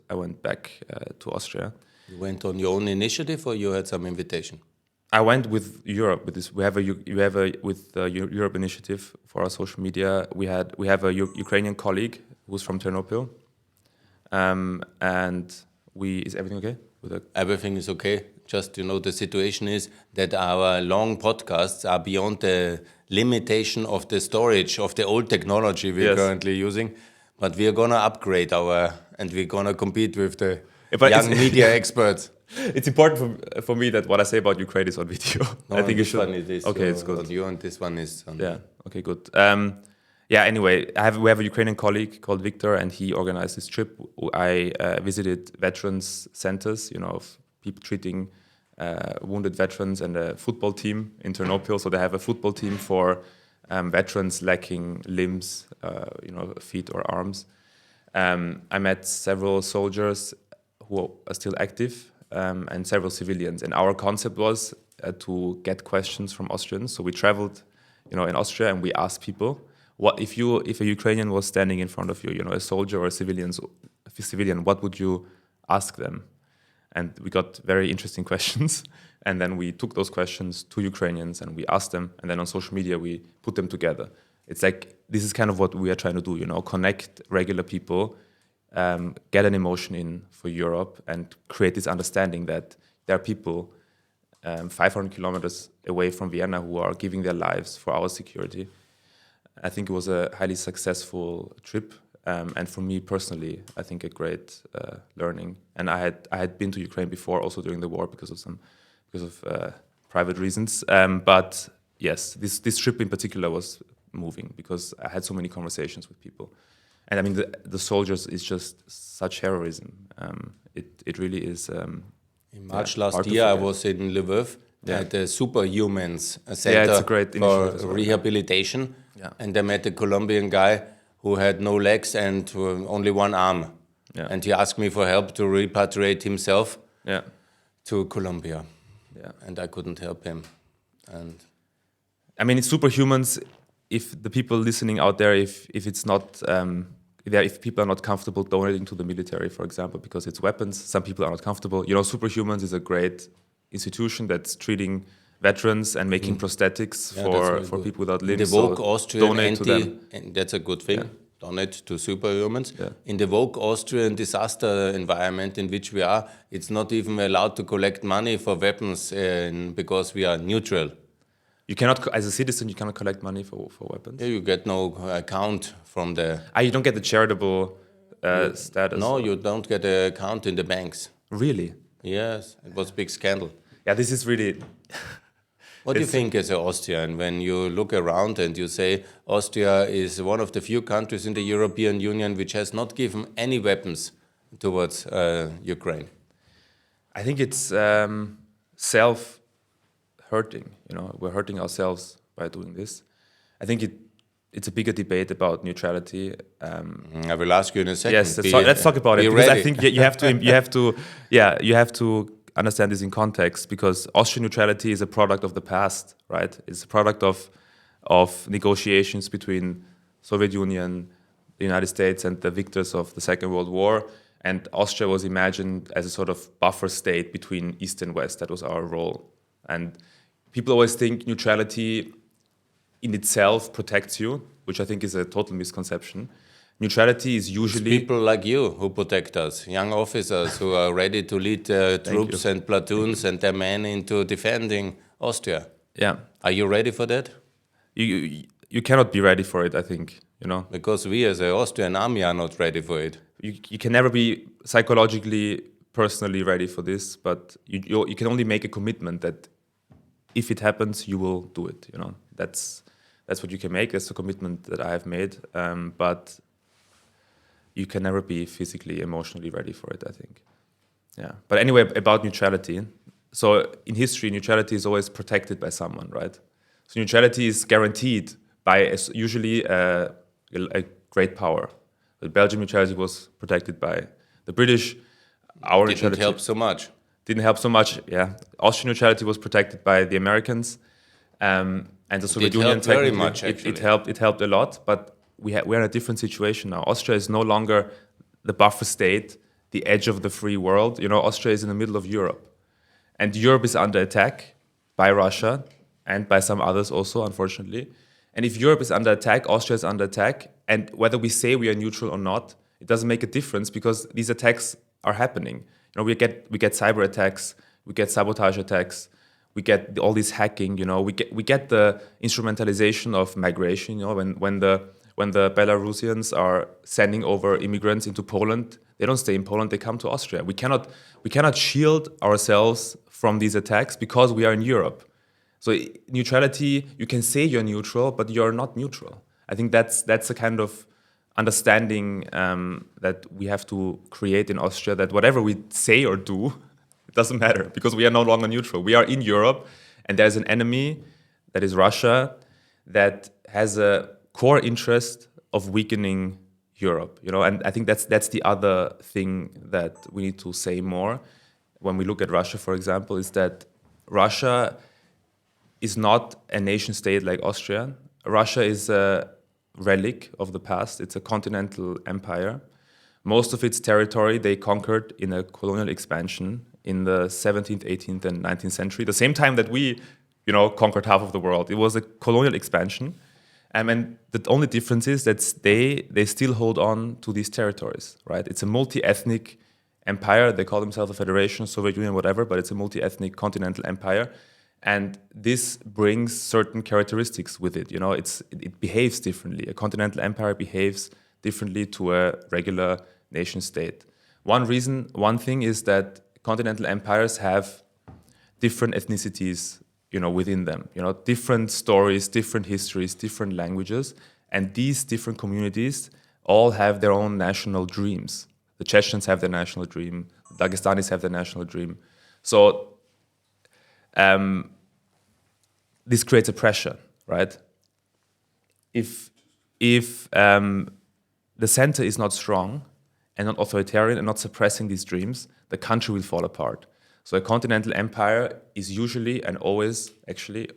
I went back to Austria. You went on your own initiative, or you had some invitation? I went with Europe. With this, we have with the Europe initiative for our social media. We have a Ukrainian colleague who's from Ternopil, and is everything okay? Everything is okay. Just the situation is that our long podcasts are beyond the limitation of the storage of the old technology we're currently using, but we are gonna upgrade and we're gonna compete with the young media experts. It's important for me that what I say about Ukraine is on video. No, I think this one is okay, it's good. on you, and this one is on okay, good. Anyway, we have a Ukrainian colleague called Victor, and he organized this trip. I visited veterans centers, of people treating wounded veterans, and a football team in Ternopil. So they have a football team for veterans lacking limbs, feet or arms. I met several soldiers who are still active, and several civilians. And our concept was to get questions from Austrians. So we traveled, in Austria, and we asked people, what if a Ukrainian was standing in front of you, a soldier or a civilian, what would you ask them? And we got very interesting questions. And then we took those questions to Ukrainians and we asked them. And then on social media, we put them together. It's like, this is kind of what we are trying to do, connect regular people, get an emotion in for Europe, and create this understanding that there are people 500 kilometers away from Vienna who are giving their lives for our security. I think it was a highly successful trip, and for me personally, I think a great learning. And I had been to Ukraine before, also during the war, because of private reasons. But yes, this trip in particular was moving because I had so many conversations with people. And I mean, the soldiers is just such heroism. It really is. In March last year, I was in Lviv at the Superhumans Center it's a great for rehabilitation. Yeah. And I met a Colombian guy who had no legs and only one arm. Yeah. And he asked me for help to repatriate himself to Colombia. Yeah. And I couldn't help him. And I mean, it's Superhumans. If the people listening out there, if it's not, if people are not comfortable donating to the military, for example, because it's weapons, some people are not comfortable. Superhumans is a great institution that's treating veterans and making prosthetics for people without limbs. The woke Austrian and that's a good thing. Yeah. Donate to Superhumans. Yeah. In the woke Austrian disaster environment in which we are, it's not even allowed to collect money for weapons because we are neutral. You cannot, as a citizen, you cannot collect money for weapons. Yeah, you get no account from the. You don't get the charitable status. No, you don't get an account in the banks. Really? Yes, it was a big scandal. Yeah, this is really. What do you think as an Austrian when you look around and you say Austria is one of the few countries in the European Union which has not given any weapons towards Ukraine? I think it's self-hurting. We're hurting ourselves by doing this. I think it's a bigger debate about neutrality. I will ask you in a second. Yes, let's talk about it, because ready. I think you have to understand this in context, because Austrian neutrality is a product of the past, right? It's a product of negotiations between Soviet Union, the United States, and the victors of the Second World War. And Austria was imagined as a sort of buffer state between East and West. That was our role. And people always think neutrality in itself protects you, which I think is a total misconception. Neutrality is usually... It's people like you who protect us, young officers who are ready to lead troops and platoons and their men into defending Austria. Yeah. Are you ready for that? You cannot be ready for it, I think, Because we as an Austrian army are not ready for it. You can never be psychologically, personally ready for this, but you can only make a commitment that if it happens, you will do it, That's what you can make. That's the commitment that I have made. But you can never be physically, emotionally ready for it, I think. Yeah. But anyway, about neutrality. So in history, neutrality is always protected by someone, right? So neutrality is guaranteed by usually a great power. The Belgian neutrality was protected by the British. Our neutrality didn't help so much. Didn't help so much, yeah. Austrian neutrality was protected by the Americans. And the Soviet Union, very much, actually. It helped a lot, but we're in a different situation now. Austria is no longer the buffer state, the edge of the free world. Austria is in the middle of Europe. And Europe is under attack by Russia and by some others also, unfortunately. And if Europe is under attack, Austria is under attack. And whether we say we are neutral or not, it doesn't make a difference, because these attacks are happening. We get cyber attacks, we get sabotage attacks, we get all this hacking. We get the instrumentalization of migration. When the Belarusians are sending over immigrants into Poland, they don't stay in Poland; they come to Austria. We cannot shield ourselves from these attacks because we are in Europe. So neutrality, you can say you're neutral, but you're not neutral. I think that's a kind of understanding that we have to create in Austria, that whatever we say or do, it doesn't matter, because we are no longer neutral. We are in Europe, and there's an enemy, that is Russia, that has a core interest of weakening Europe. And I think that's the other thing that we need to say more when we look at Russia, for example, is that Russia is not a nation state like Austria. Russia is a relic of the past. It's a continental empire. Most of its territory they conquered in a colonial expansion in the 17th, 18th, and 19th century, the same time that we, conquered half of the world. It was a colonial expansion. And the only difference is that they still hold on to these territories, right? It's a multi-ethnic empire. They call themselves a federation, Soviet Union, whatever, but it's a multi-ethnic continental empire. And this brings certain characteristics with it. It behaves differently. A continental empire behaves differently to a regular nation state. One thing is that continental empires have different ethnicities, within them. Different stories, different histories, different languages, and these different communities all have their own national dreams. The Chechens have their national dream. The Dagestanis have their national dream. So this creates a pressure, right? If the center is not strong and not authoritarian and not suppressing these dreams, the country will fall apart. So a continental empire is usually and always actually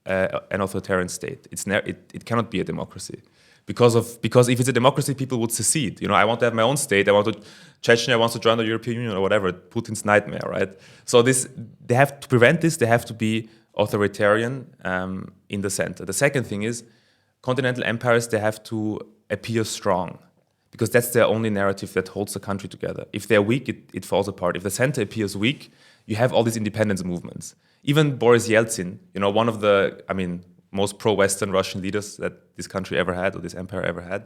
an authoritarian state. It cannot be a democracy. Because if it's a democracy, people would secede. I want to have my own state. Chechnya wants to join the European Union or whatever. Putin's nightmare, right? So they have to prevent this. They have to be authoritarian in the center. The second thing is, continental empires, they have to appear strong, because that's their only narrative that holds the country together. If they're weak, it falls apart. If the center appears weak, you have all these independence movements. Even Boris Yeltsin, one of the, most pro-Western Russian leaders that this country ever had, or this empire ever had,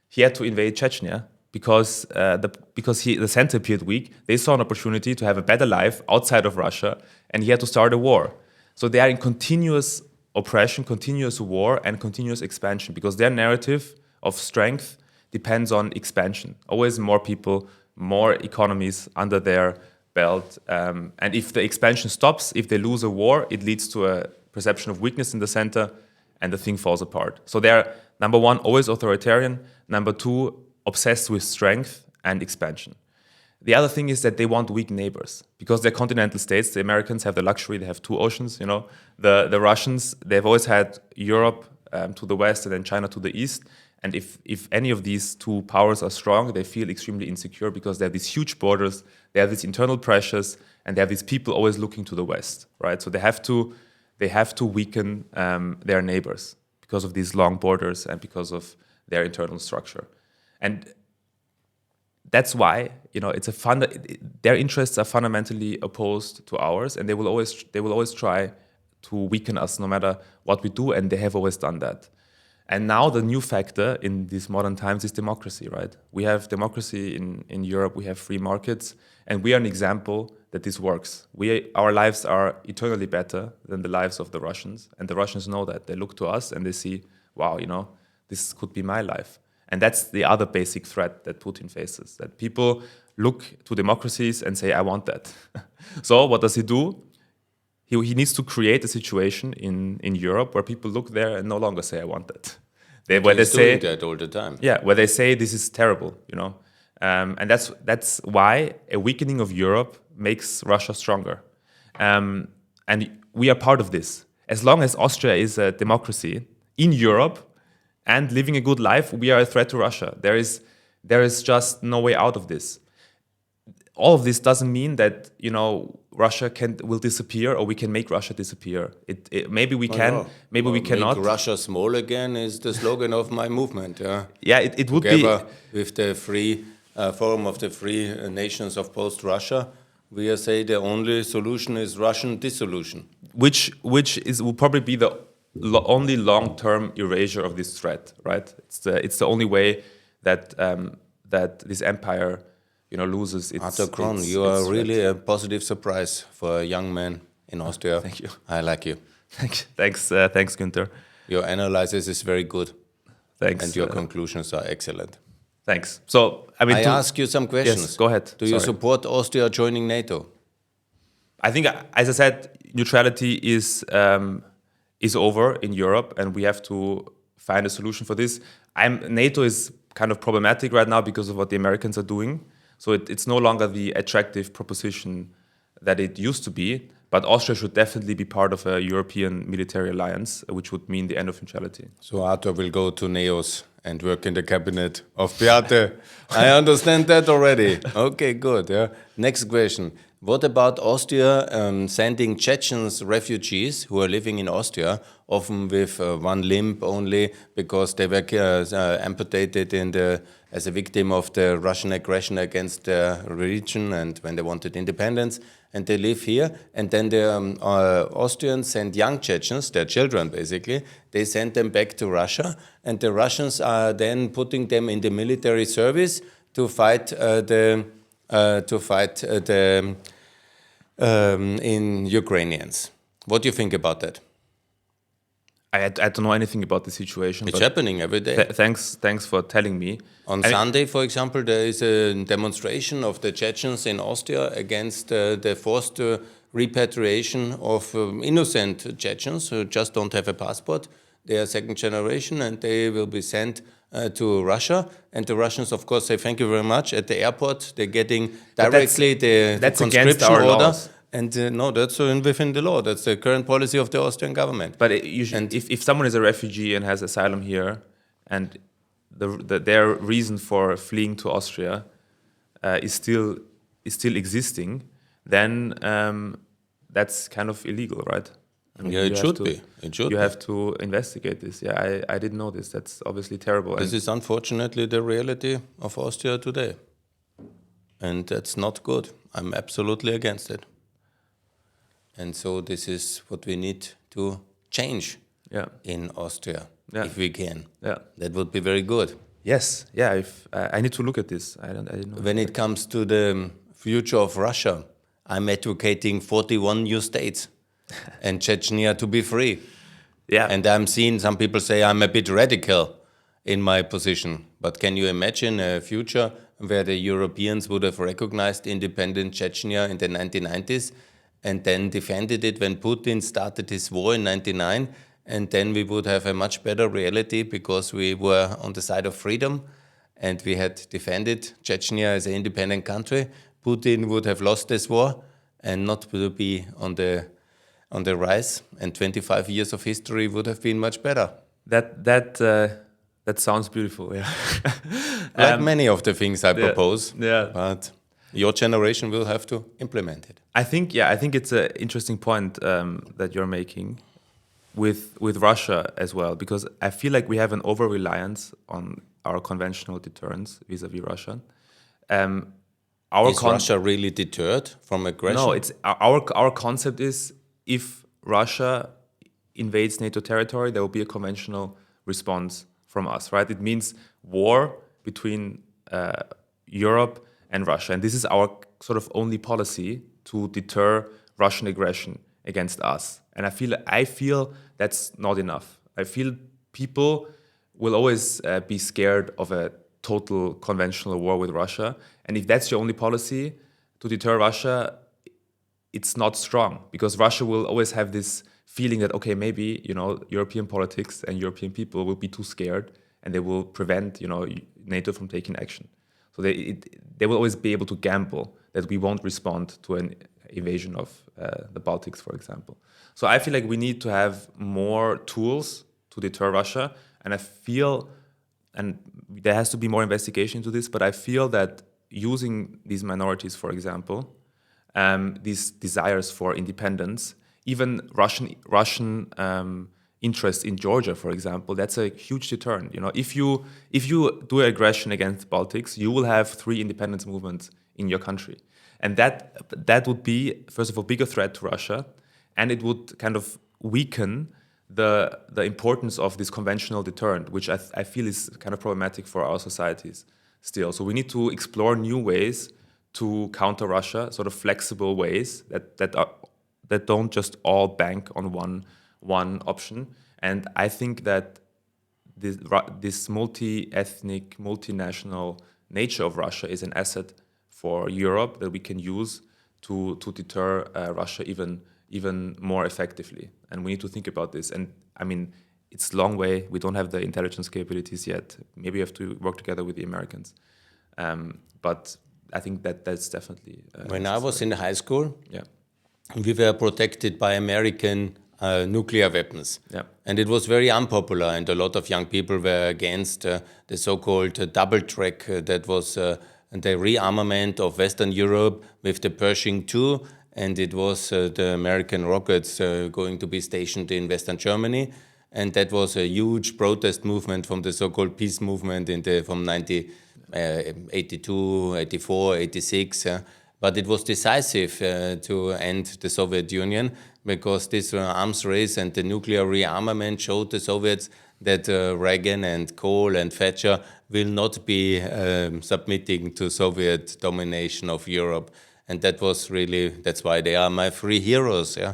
he had to invade Chechnya because the center appeared weak. They saw an opportunity to have a better life outside of Russia, and he had to start a war. So they are in continuous oppression, continuous war, and continuous expansion, because their narrative of strength depends on expansion. Always more people, more economies under their belt. And if the expansion stops, if they lose a war, it leads to a perception of weakness in the center, and the thing falls apart. So they're, number one, always authoritarian. Number two, obsessed with strength and expansion. The other thing is that they want weak neighbors because they're continental states. The Americans have the luxury; they have two oceans. The Russians, they've always had Europe to the west and then China to the east. And if any of these two powers are strong, they feel extremely insecure because they have these huge borders, they have these internal pressures, and they have these people always looking to the west, right? So they have to weaken their neighbors because of these long borders and because of their internal structure. And that's why their interests are fundamentally opposed to ours, and they will always try to weaken us no matter what we do, and they have always done that. And now the new factor in these modern times is democracy, right? We have democracy in Europe, we have free markets, and we are an example that this works. Our lives are eternally better than the lives of the Russians, and the Russians know that. They look to us and they see, wow, this could be my life. And that's the other basic threat that Putin faces, that people look to democracies and say, I want that. So what does he do? He needs to create a situation in Europe where people look there and no longer say, I want that. He's doing that all the time. Yeah, where they say this is terrible, and that's why a weakening of Europe makes Russia stronger. And we are part of this. As long as Austria is a democracy in Europe and living a good life, we are a threat to Russia. There is just no way out of this. All of this doesn't mean that Russia will disappear, or we can make Russia disappear. Maybe we can, maybe we cannot. Make Russia small again is the slogan of my movement. Yeah, it would Together with the free Forum of the Free Nations of Post-Russia, we say the only solution is Russian dissolution, which will probably be the only long-term erasure of this threat. Right? It's the only way that this empire loses its. Arthur Krön, you are really a positive surprise for a young man in Austria. Thank you. I like you. Thanks, Günther. Your analysis is very good. Thanks. And your conclusions are excellent. Thanks. So, I ask you some questions. Yes, go ahead. Do you support Austria joining NATO? I think, as I said, neutrality is over in Europe, and we have to find a solution for this. NATO is kind of problematic right now because of what the Americans are doing. So it's no longer the attractive proposition that it used to be. But Austria should definitely be part of a European military alliance, which would mean the end of neutrality. So Arthur will go to NEOS and work in the cabinet of Beate. I understand that already. Okay, good. Yeah. Next question. What about Austria sending Chechens refugees who are living in Austria, often with one limb only because they were amputated as a victim of the Russian aggression against the region and when they wanted independence, and they live here, and then the Austrians send young Chechens, their children basically, they send them back to Russia, and the Russians are then putting them in the military service to fight in Ukrainians. What do you think about that? I don't know anything about the situation. It's happening every day. Thanks for telling me. On Sunday, for example, there is a demonstration of the Chechens in Austria against the forced repatriation of innocent Chechens who just don't have a passport. They are second generation and they will be sent to Russia. And the Russians, of course, say thank you very much. At the airport, they're getting directly the conscription order. Laws. And no, that's within the law. That's the current policy of the Austrian government. But if someone is a refugee and has asylum here, and their reason for fleeing to Austria is still existing, then that's kind of illegal, right? Yeah, it should be. You have to investigate this. Yeah, I didn't know this. That's obviously terrible. This is unfortunately the reality of Austria today. And that's not good. I'm absolutely against it. And so this is what we need to change in Austria, if we can. Yeah. That would be very good. Yes. Yeah. If I need to look at this. I didn't know. When it comes to the future of Russia, I'm advocating 41 new states and Chechnya to be free. Yeah. And I'm seeing some people say I'm a bit radical in my position. But can you imagine a future where the Europeans would have recognized independent Chechnya in the 1990s and then defended it when Putin started his war in 99. And then we would have a much better reality because we were on the side of freedom and we had defended Chechnya as an independent country. Putin would have lost this war and not to be on the rise. And 25 years of history would have been much better. That sounds beautiful, yeah. Like many of the things I propose, yeah. But your generation will have to implement it. I think it's an interesting point that you're making with Russia as well, because I feel like we have an over-reliance on our conventional deterrence vis-a-vis Russia. Is Russia really deterred from aggression? No, it's our concept is if Russia invades NATO territory, there will be a conventional response from us, right? It means war between Europe and Russia. And this is our sort of only policy to deter Russian aggression against us. And I feel that's not enough. I feel people will always be scared of a total conventional war with Russia. And if that's your only policy to deter Russia, it's not strong, because Russia will always have this feeling that, okay, maybe, European politics and European people will be too scared and they will prevent, NATO from taking action. So they will always be able to gamble that we won't respond to an invasion of the Baltics, for example. So I feel like we need to have more tools to deter Russia. And I feel, and there has to be more investigation into this, but I feel that using these minorities, for example, these desires for independence, even Russian interest in Georgia, for example, that's a huge deterrent. If you do aggression against Baltics, you will have 3 independence movements in your country, and that would be, first of all, bigger threat to Russia, and it would kind of weaken the importance of this conventional deterrent, which I feel is kind of problematic for our societies still. So we need to explore new ways to counter Russia, sort of flexible ways that don't just all bank on one option. And I think that this multi-ethnic, multinational nature of Russia is an asset for Europe that we can use to deter Russia even more effectively. And we need to think about this. And I mean, it's a long way. We don't have the intelligence capabilities yet. Maybe we have to work together with the Americans. But I think that's definitely... when I was in high school, yeah, we were protected by American nuclear weapons. Yeah. And it was very unpopular, and a lot of young people were against the so-called double track that was the rearmament of Western Europe with the Pershing II, and it was the American rockets going to be stationed in Western Germany. And that was a huge protest movement from the so-called peace movement from 1982, 84, 86. But it was decisive to end the Soviet Union, because this arms race and the nuclear rearmament showed the Soviets that Reagan and Kohl and Thatcher will not be submitting to Soviet domination of Europe. And that's why they are my 3 heroes. Yeah?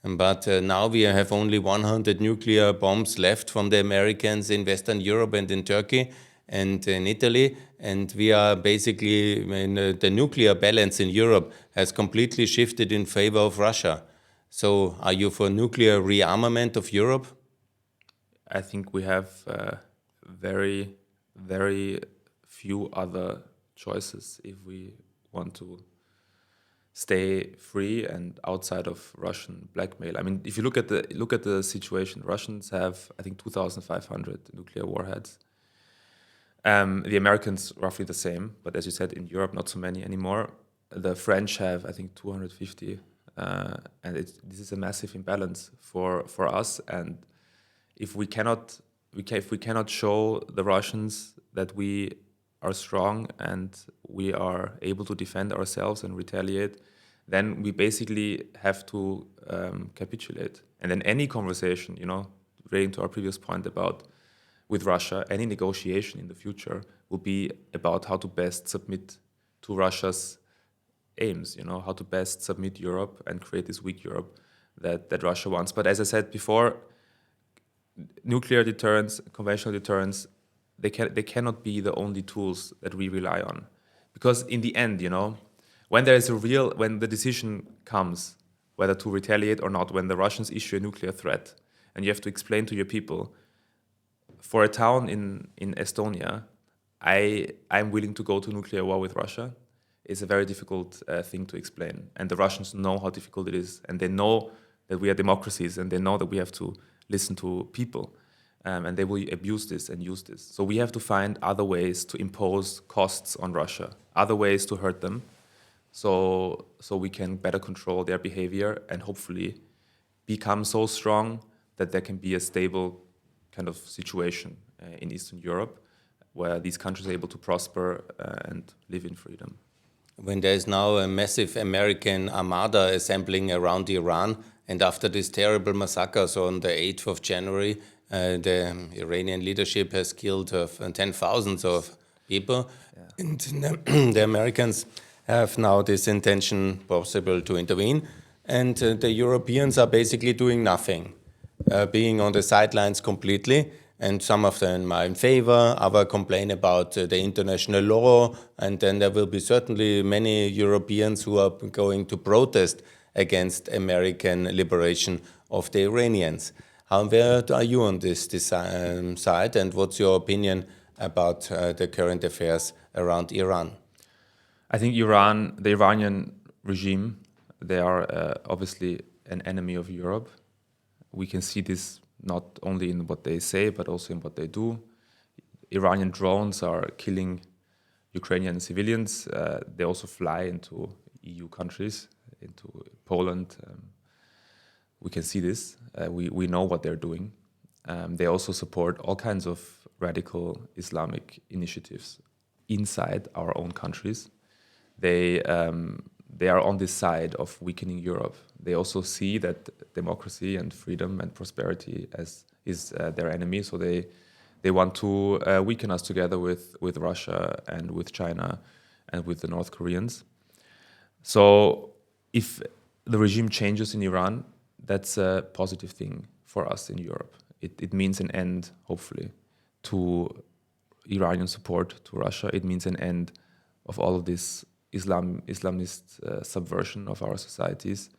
But now we have only 100 nuclear bombs left from the Americans in Western Europe and in Turkey and in Italy. And we are basically, the nuclear balance in Europe has completely shifted in favor of Russia. So are you for nuclear rearmament of Europe? I think we have very, very few other choices if we want to stay free and outside of Russian blackmail. I mean, if you look at the situation, Russians have, I think, 2,500 nuclear warheads. The Americans roughly the same, but as you said, in Europe not so many anymore. The French have, I think, 250, and this is a massive imbalance for us. And if we cannot show the Russians that we are strong and we are able to defend ourselves and retaliate, then we basically have to capitulate. And then any conversation, relating to our previous point about with Russia, any negotiation in the future will be about how to best submit to Russia's aims, how to best submit Europe and create this weak Europe that Russia wants. But as I said before, nuclear deterrence, conventional deterrence, they cannot be the only tools that we rely on. Because in the end, when the decision comes whether to retaliate or not, when the Russians issue a nuclear threat, and you have to explain to your people, for a town in Estonia, I'm willing to go to nuclear war with Russia, is a very difficult thing to explain. And the Russians know how difficult it is, and they know that we are democracies, and they know that we have to listen to people, and they will abuse this and use this. So we have to find other ways to impose costs on Russia, other ways to hurt them, so we can better control their behavior and hopefully become so strong that there can be a stable kind of situation in Eastern Europe where these countries are able to prosper and live in freedom. When there is now a massive American armada assembling around Iran, and after this terrible massacres on the 8th of January, the Iranian leadership has killed tens of people, and the Americans have now this intention possible to intervene, and the Europeans are basically doing nothing, being on the sidelines completely, and some of them are in favor, others complain about the international law, and then there will be certainly many Europeans who are going to protest against American liberation of the Iranians. Where are you on this side, and what's your opinion about the current affairs around Iran? I think the Iranian regime, they are obviously an enemy of Europe. We can see this not only in what they say, but also in what they do. Iranian drones are killing Ukrainian civilians. They also fly into EU countries, into Poland. We can see this. We know what they're doing. They also support all kinds of radical Islamic initiatives inside our own countries. They are on this side of weakening Europe. They also see that democracy and freedom and prosperity is their enemy. So they want to weaken us together with Russia and with China and with the North Koreans. So if the regime changes in Iran, that's a positive thing for us in Europe. It means an end, hopefully, to Iranian support to Russia. It means an end of all of this Islamist subversion of our societies,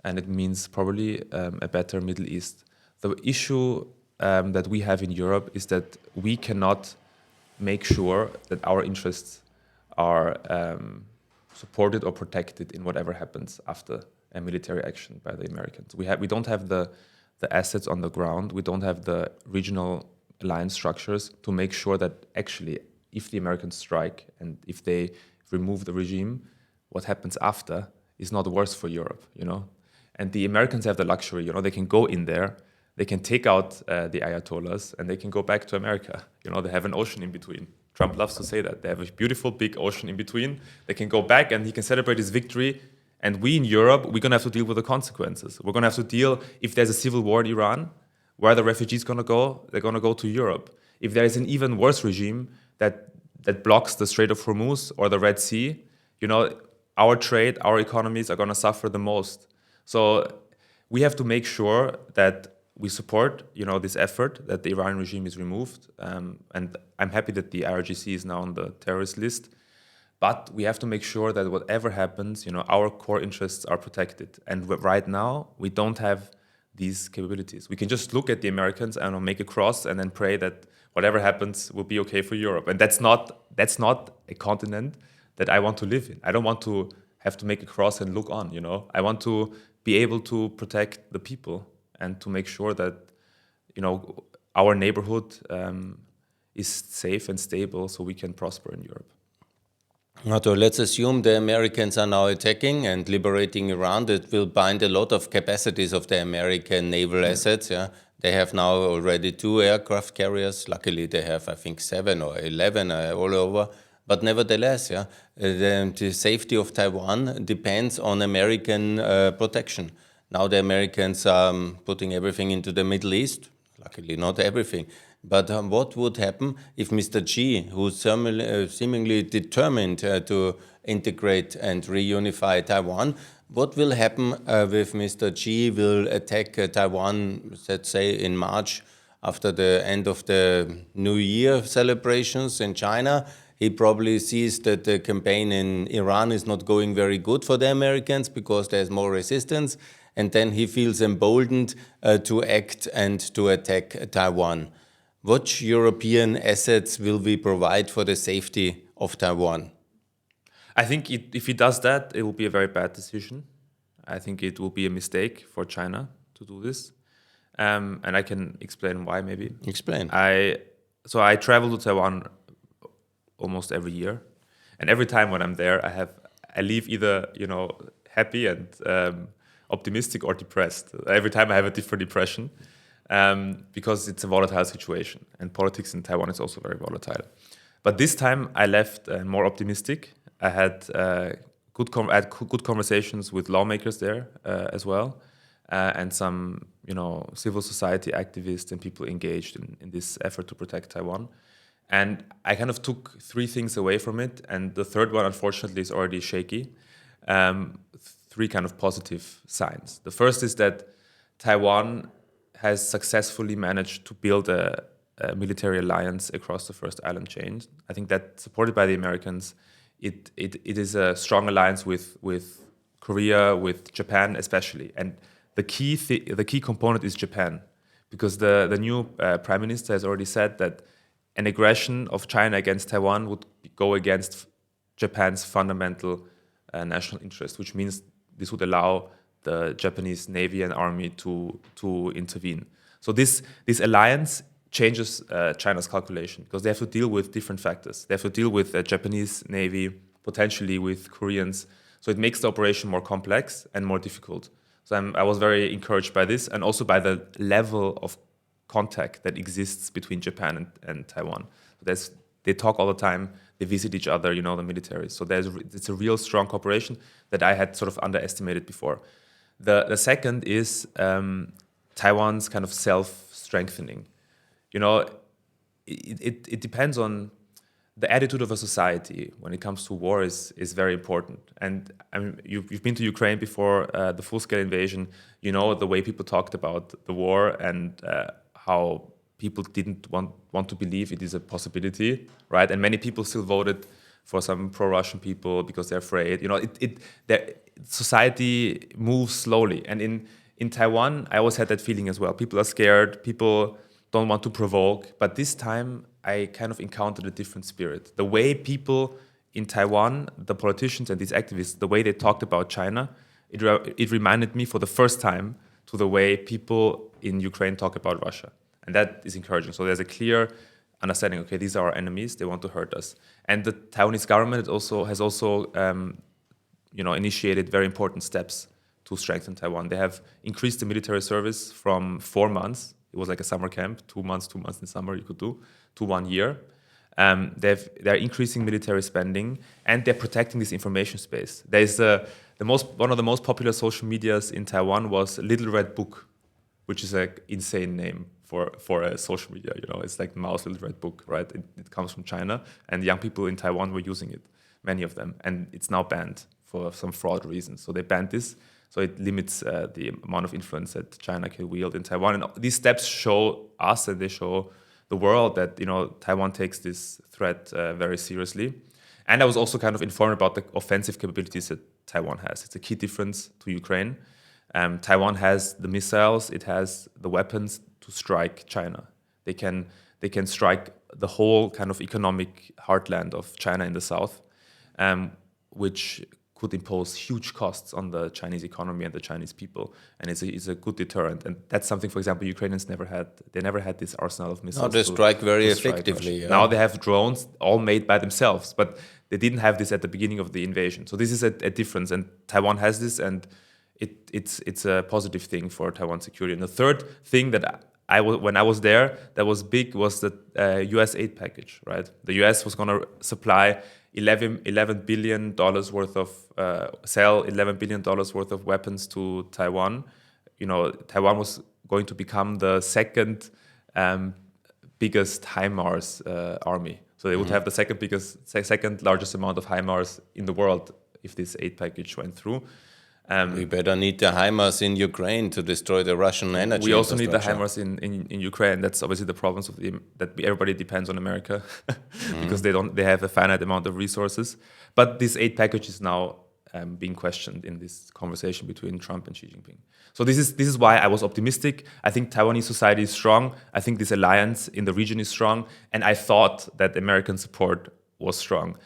and it means probably a better Middle East. The issue that we have in Europe is that we cannot make sure that our interests are supported or protected in whatever happens after a military action by the Americans. We don't have the assets on the ground. We don't have the regional alliance structures to make sure that actually, if the Americans strike and if they remove the regime, what happens after is not worse for Europe, And the Americans have the luxury, they can go in there, they can take out the Ayatollahs, and they can go back to America. They have an ocean in between. Trump loves to say that. They have a beautiful big ocean in between. They can go back and he can celebrate his victory. And we in Europe, we're going to have to deal with the consequences. We're going to have to deal, if there's a civil war in Iran, where are the refugees going to go? They're going to go to Europe. If there is an even worse regime that blocks the Strait of Hormuz or the Red Sea, our trade, our economies are going to suffer the most. So we have to make sure that we support, this effort, that the Iranian regime is removed. And I'm happy that the IRGC is now on the terrorist list. But we have to make sure that whatever happens, our core interests are protected. And right now, we don't have these capabilities. We can just look at the Americans and make a cross and then pray that whatever happens will be okay for Europe. And that's not a continent that I want to live in. I don't want to have to make a cross and look on, I want to be able to protect the people and to make sure that, our neighborhood is safe and stable so we can prosper in Europe. So let's assume the Americans are now attacking and liberating Iran. That will bind a lot of capacities of the American naval assets. Yeah, they have now already 2 aircraft carriers. Luckily, they have, I think, 7 or 11 all over. But nevertheless, the safety of Taiwan depends on American protection. Now the Americans are putting everything into the Middle East. Luckily, not everything. But what would happen if Mr. Xi, who's seemingly determined to integrate and reunify Taiwan, what will happen if Mr. Xi will attack Taiwan, let's say, in March, after the end of the New Year celebrations in China? He probably sees that the campaign in Iran is not going very good for the Americans because there's more resistance. And then he feels emboldened to act and to attack Taiwan. What European assets will we provide for the safety of Taiwan? I think if he does that, it will be a very bad decision. I think it will be a mistake for China to do this. And I can explain why, maybe. Explain. So I travel to Taiwan almost every year. And every time when I'm there, I leave either, happy and optimistic or depressed. Every time I have a different impression because it's a volatile situation. And politics in Taiwan is also very volatile. But this time I left more optimistic. I had good conversations with lawmakers there as well, and some civil society activists and people engaged in this effort to protect Taiwan. And I kind of took three things away from it, and the third one, unfortunately, is already shaky. Three kind of positive signs. The first is that Taiwan has successfully managed to build a military alliance across the first island chain. I think that, supported by the Americans, it is a strong alliance with Korea, with Japan especially. And the key component is Japan, because the new prime minister has already said that an aggression of China against Taiwan would go against Japan's fundamental national interest, which means this would allow the Japanese Navy and Army to intervene. So this alliance changes China's calculation, because they have to deal with different factors. They have to deal with the Japanese Navy, potentially with Koreans. So it makes the operation more complex and more difficult. So I was very encouraged by this, and also by the level of contact that exists between Japan and Taiwan. They talk all the time, they visit each other, the militaries. So it's a real strong cooperation that I had sort of underestimated before. The second is Taiwan's kind of self-strengthening. It depends on the attitude of a society when it comes to war is very important. And I mean, you've been to Ukraine before the full-scale invasion. The way people talked about the war and how people didn't want to believe it is a possibility, right? And many people still voted for some pro-Russian people because they're afraid. Society moves slowly. And in Taiwan, I always had that feeling as well. People are scared, people don't want to provoke. But this time, I kind of encountered a different spirit. The way people in Taiwan, the politicians and these activists, the way they talked about China, it reminded me for the first time to the way people in Ukraine talk about Russia. And that is encouraging. So there's a clear understanding, okay, these are our enemies, they want to hurt us. And the Taiwanese government has also initiated very important steps to strengthen Taiwan. They have increased the military service from 4 months, it was like a summer camp, 2 months in summer you could do, to 1 year. They're increasing military spending, and they're protecting this information space. There's one of the most popular social medias in Taiwan was Little Red Book, which is an insane name for a social media. It's like Mao's Little Red Book, right? It comes from China, and young people in Taiwan were using it, many of them, and it's now banned for some fraud reasons. So they banned this, so it limits the amount of influence that China can wield in Taiwan. And these steps show us, and they show the world that Taiwan takes this threat very seriously. And I was also kind of informed about the offensive capabilities that Taiwan has. It's a key difference to Ukraine. Taiwan has the missiles, it has the weapons to strike China. They can strike the whole kind of economic heartland of China in the south, which could impose huge costs on the Chinese economy and the Chinese people. And it's a good deterrent. And that's something, for example, Ukrainians never had. They never had this arsenal of missiles. No, they strike very effectively. Yeah. Now they have drones all made by themselves, but they didn't have this at the beginning of the invasion. So this is a difference, and Taiwan has this, and it's a positive thing for Taiwan's security. And the third thing that when I was there, that was big, was the U.S. aid package, right? The U.S. was going to supply $11 billion worth of sell $11 billion worth of weapons to Taiwan. Taiwan was going to become the second biggest HIMARS army. So they would have the second largest amount of HIMARS in the world if this aid package went through. We better need the HIMARS in Ukraine to destroy the Russian energy. We also need the HIMARS in Ukraine. That's obviously the problems of everybody depends on America because they have a finite amount of resources. But this aid package is now being questioned in this conversation between Trump and Xi Jinping. So this is why I was optimistic. I think Taiwanese society is strong. I think this alliance in the region is strong, and I thought that American support was strong.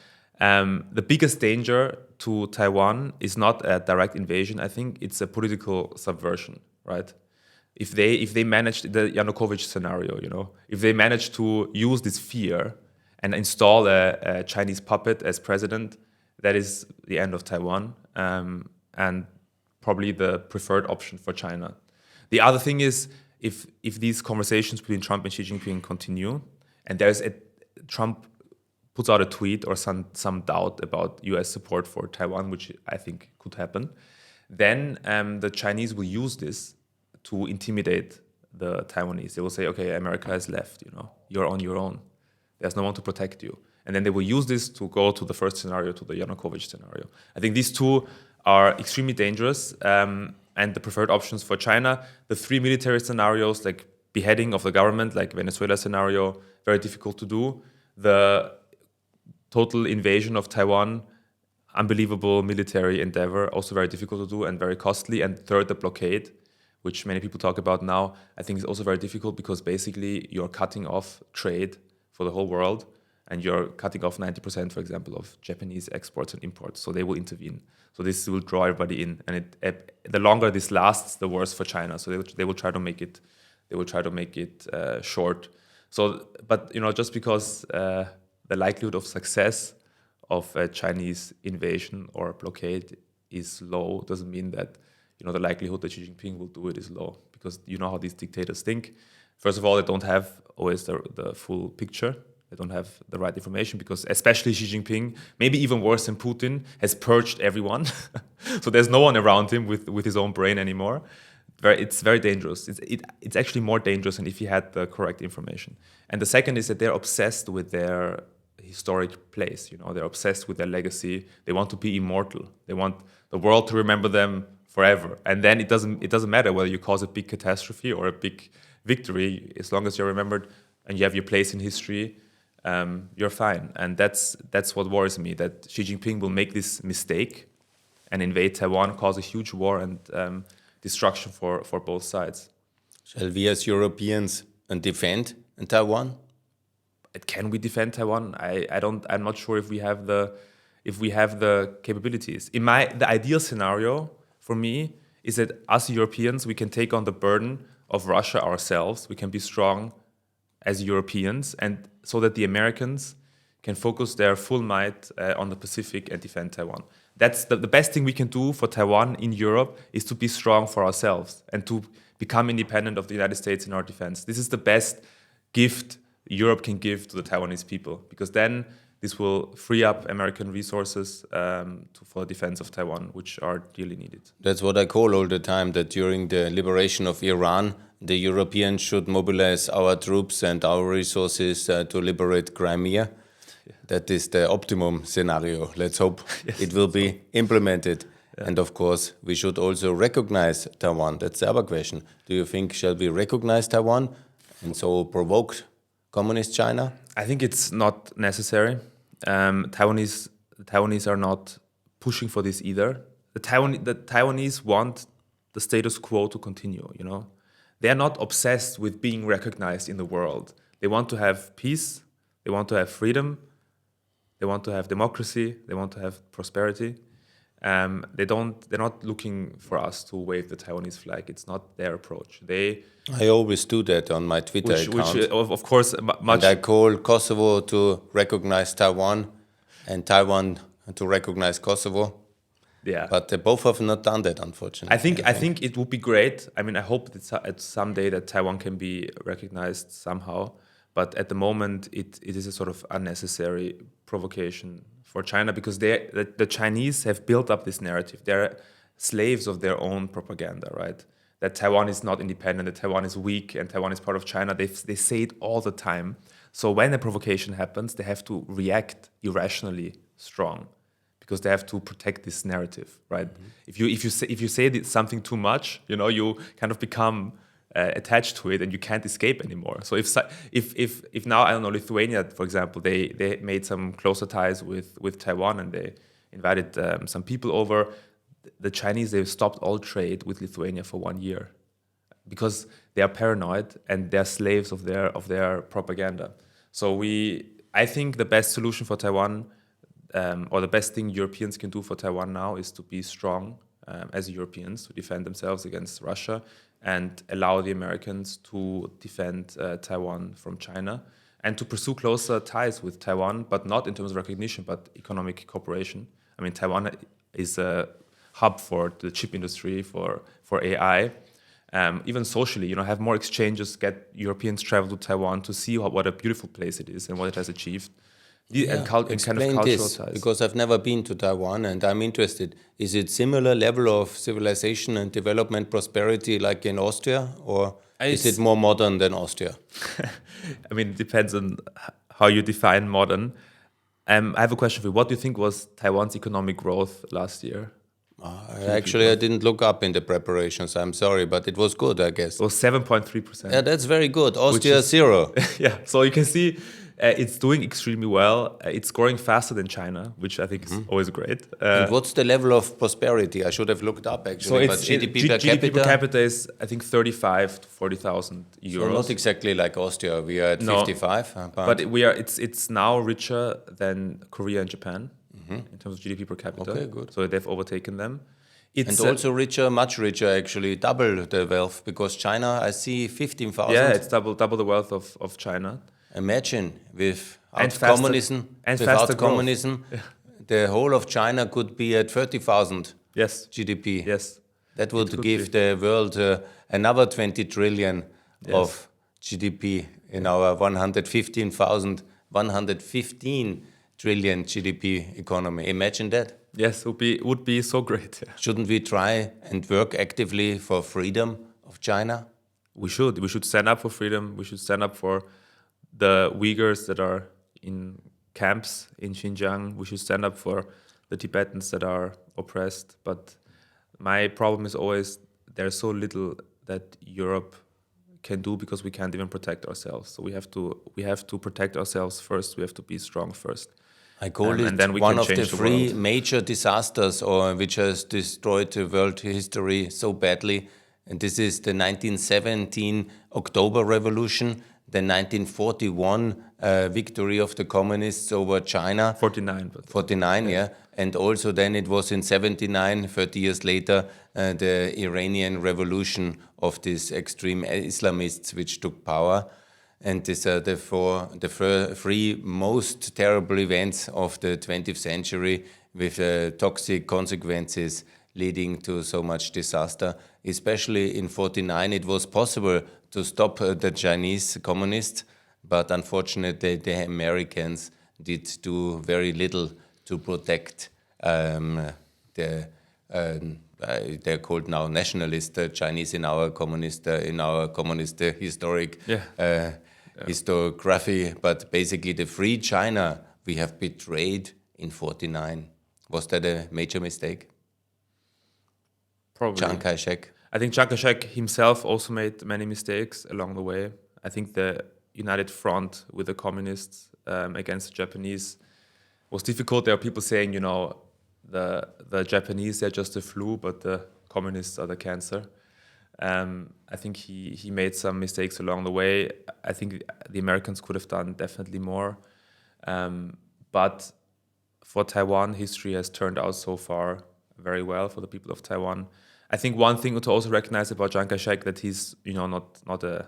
The biggest danger to Taiwan is not a direct invasion. I think it's a political subversion, right? If they manage the Yanukovych scenario, if they manage to use this fear and install a Chinese puppet as president, that is the end of Taiwan and probably the preferred option for China. The other thing is if these conversations between Trump and Xi Jinping continue, and Trump puts out a tweet or some doubt about US support for Taiwan, which I think could happen, then the Chinese will use this to intimidate the Taiwanese. They will say, okay, America has left, you're on your own. There's no one to protect you. And then they will use this to go to the first scenario, to the Yanukovych scenario. I think these two are extremely dangerous and the preferred options for China. The three military scenarios, like beheading of the government, like Venezuela scenario, very difficult to do. The total invasion of Taiwan, unbelievable military endeavor, also very difficult to do and very costly. And third, the blockade, which many people talk about now, I think is also very difficult because basically you're cutting off trade for the whole world and you're cutting off 90%, for example, of Japanese exports and imports. So they will intervene. So this will draw everybody in. And the longer this lasts, the worse for China. So they will try to make it. They will try to make it short. So, but just because the likelihood of success of a Chinese invasion or blockade is low doesn't mean that the likelihood that Xi Jinping will do it is low, because you know how these dictators think. First of all, they don't have always the full picture. They don't have the right information because especially Xi Jinping, maybe even worse than Putin, has purged everyone. So there's no one around him with his own brain anymore. It's very dangerous. It's actually more dangerous than if he had the correct information. And the second is that they're obsessed with their historic place. They're obsessed with their legacy. They want to be immortal. They want the world to remember them forever. And then it doesn't matter whether you cause a big catastrophe or a big victory. As long as you're remembered and you have your place in history, you're fine. And that's what worries me, that Xi Jinping will make this mistake and invade Taiwan, cause a huge war and destruction for both sides. Shall we as Europeans defend Taiwan? Can we defend Taiwan? I'm not sure if we have the capabilities. The ideal scenario for me is that us Europeans, we can take on the burden of Russia ourselves. We can be strong as Europeans, and so that the Americans can focus their full might on the Pacific and defend Taiwan. That's the best thing we can do for Taiwan in Europe, is to be strong for ourselves and to become independent of the United States in our defense. This is the best gift Europe can give to the Taiwanese people, because then this will free up American resources for defense of Taiwan, which are dearly needed. That's what I call all the time, that during the liberation of Iran, the Europeans should mobilize our troops and our resources to liberate Crimea. Yeah. That is the optimum scenario. Let's hope it will be implemented. Yeah. And of course, we should also recognize Taiwan. That's the other question. Do you think, shall we recognize Taiwan and so provoke Communist China? I think it's not necessary. Taiwanese are not pushing for this either. The Taiwanese want the status quo to continue, They are not obsessed with being recognized in the world. They want to have peace, they want to have freedom, they want to have democracy, they want to have prosperity. They're not looking for us to wave the Taiwanese flag. It's not their approach. I always do that on my Twitter account. Which, of course, much. And I call Kosovo to recognize Taiwan, and Taiwan to recognize Kosovo. Yeah. But both have not done that, unfortunately. I think it would be great. I mean, I hope that someday that Taiwan can be recognized somehow. But at the moment, it is a sort of unnecessary provocation for China, because the Chinese have built up this narrative. They're slaves of their own propaganda, right? That Taiwan is not independent, that Taiwan is weak, and Taiwan is part of China. They say it all the time. So when a provocation happens, they have to react irrationally strong, because they have to protect this narrative, right? If you say something too much, you kind of become attached to it and you can't escape anymore. So if now, I don't know, Lithuania, for example, they made some closer ties with Taiwan and they invited some people over. The Chinese, they've stopped all trade with Lithuania for 1 year because they are paranoid and they're slaves of their propaganda. So I think the best solution for Taiwan, or the best thing Europeans can do for Taiwan now, is to be strong as Europeans, to defend themselves against Russia and allow the Americans to defend Taiwan from China and to pursue closer ties with Taiwan, but not in terms of recognition, but economic cooperation. I mean, Taiwan is a hub for the chip industry, for AI. Even socially, have more exchanges, get Europeans travel to Taiwan to see what a beautiful place it is and what it has achieved. And kind of cultural this, ties. because I've never been to Taiwan and I'm interested. Is it similar level of civilization and development prosperity like in Austria, or is it more modern than Austria? I mean, it depends on how you define modern. I have a question for you. What do you think was Taiwan's economic growth last year? Actually, I didn't look up in the preparations. I'm sorry, but it was good, I guess. It was 7.3%. Yeah, that's very good. Austria, 0. Yeah, so you can see it's doing extremely well. It's growing faster than China, which I think is always great. And what's the level of prosperity? I should have looked up, actually. But GDP per capita? GDP per capita is, I think, 35 to 40,000 euros. So not exactly like Austria. We are at 55. But it's now richer than Korea and Japan in terms of GDP per capita. Okay, good. So they've overtaken them. And also richer, much richer, actually, double the wealth, because China, I see 15,000. Yeah, it's double the wealth of China. Imagine without faster communism, the whole of China could be at 30,000 GDP. Yes, that would give the world another 20 trillion of GDP in our 115 trillion GDP economy. Imagine that. Yes, would be so great. Yeah. Shouldn't we try and work actively for freedom of China? We should stand up for freedom. We should stand up for the Uyghurs that are in camps in Xinjiang. We should stand up for the Tibetans that are oppressed. But my problem is always there's so little that Europe can do because we can't even protect ourselves. So we have to protect ourselves first. We have to be strong first. I call it one of the three major disasters which has destroyed the world history so badly. And this is the 1917 October Revolution, the 1941 victory of the communists over China. 49, yeah. And also then it was in 79, 30 years later, the Iranian revolution of these extreme Islamists which took power. And these are the three most terrible events of the 20th century with toxic consequences leading to so much disaster. Especially in 49, it was possible to stop the Chinese communists, but unfortunately the Americans did do very little to protect they're called now nationalist Chinese in our communist historic historiography, but basically the free China we have betrayed in 49. Was that a major mistake? Probably. Chiang Kai-shek. I think Chiang Kai-shek himself also made many mistakes along the way. I think the united front with the communists against the Japanese was difficult. There are people saying, the Japanese, they're just the flu, but the communists are the cancer. I think he made some mistakes along the way. I think the Americans could have done definitely more. But for Taiwan, history has turned out so far very well for the people of Taiwan. I think one thing to also recognize about Chiang Kai-shek that he's not a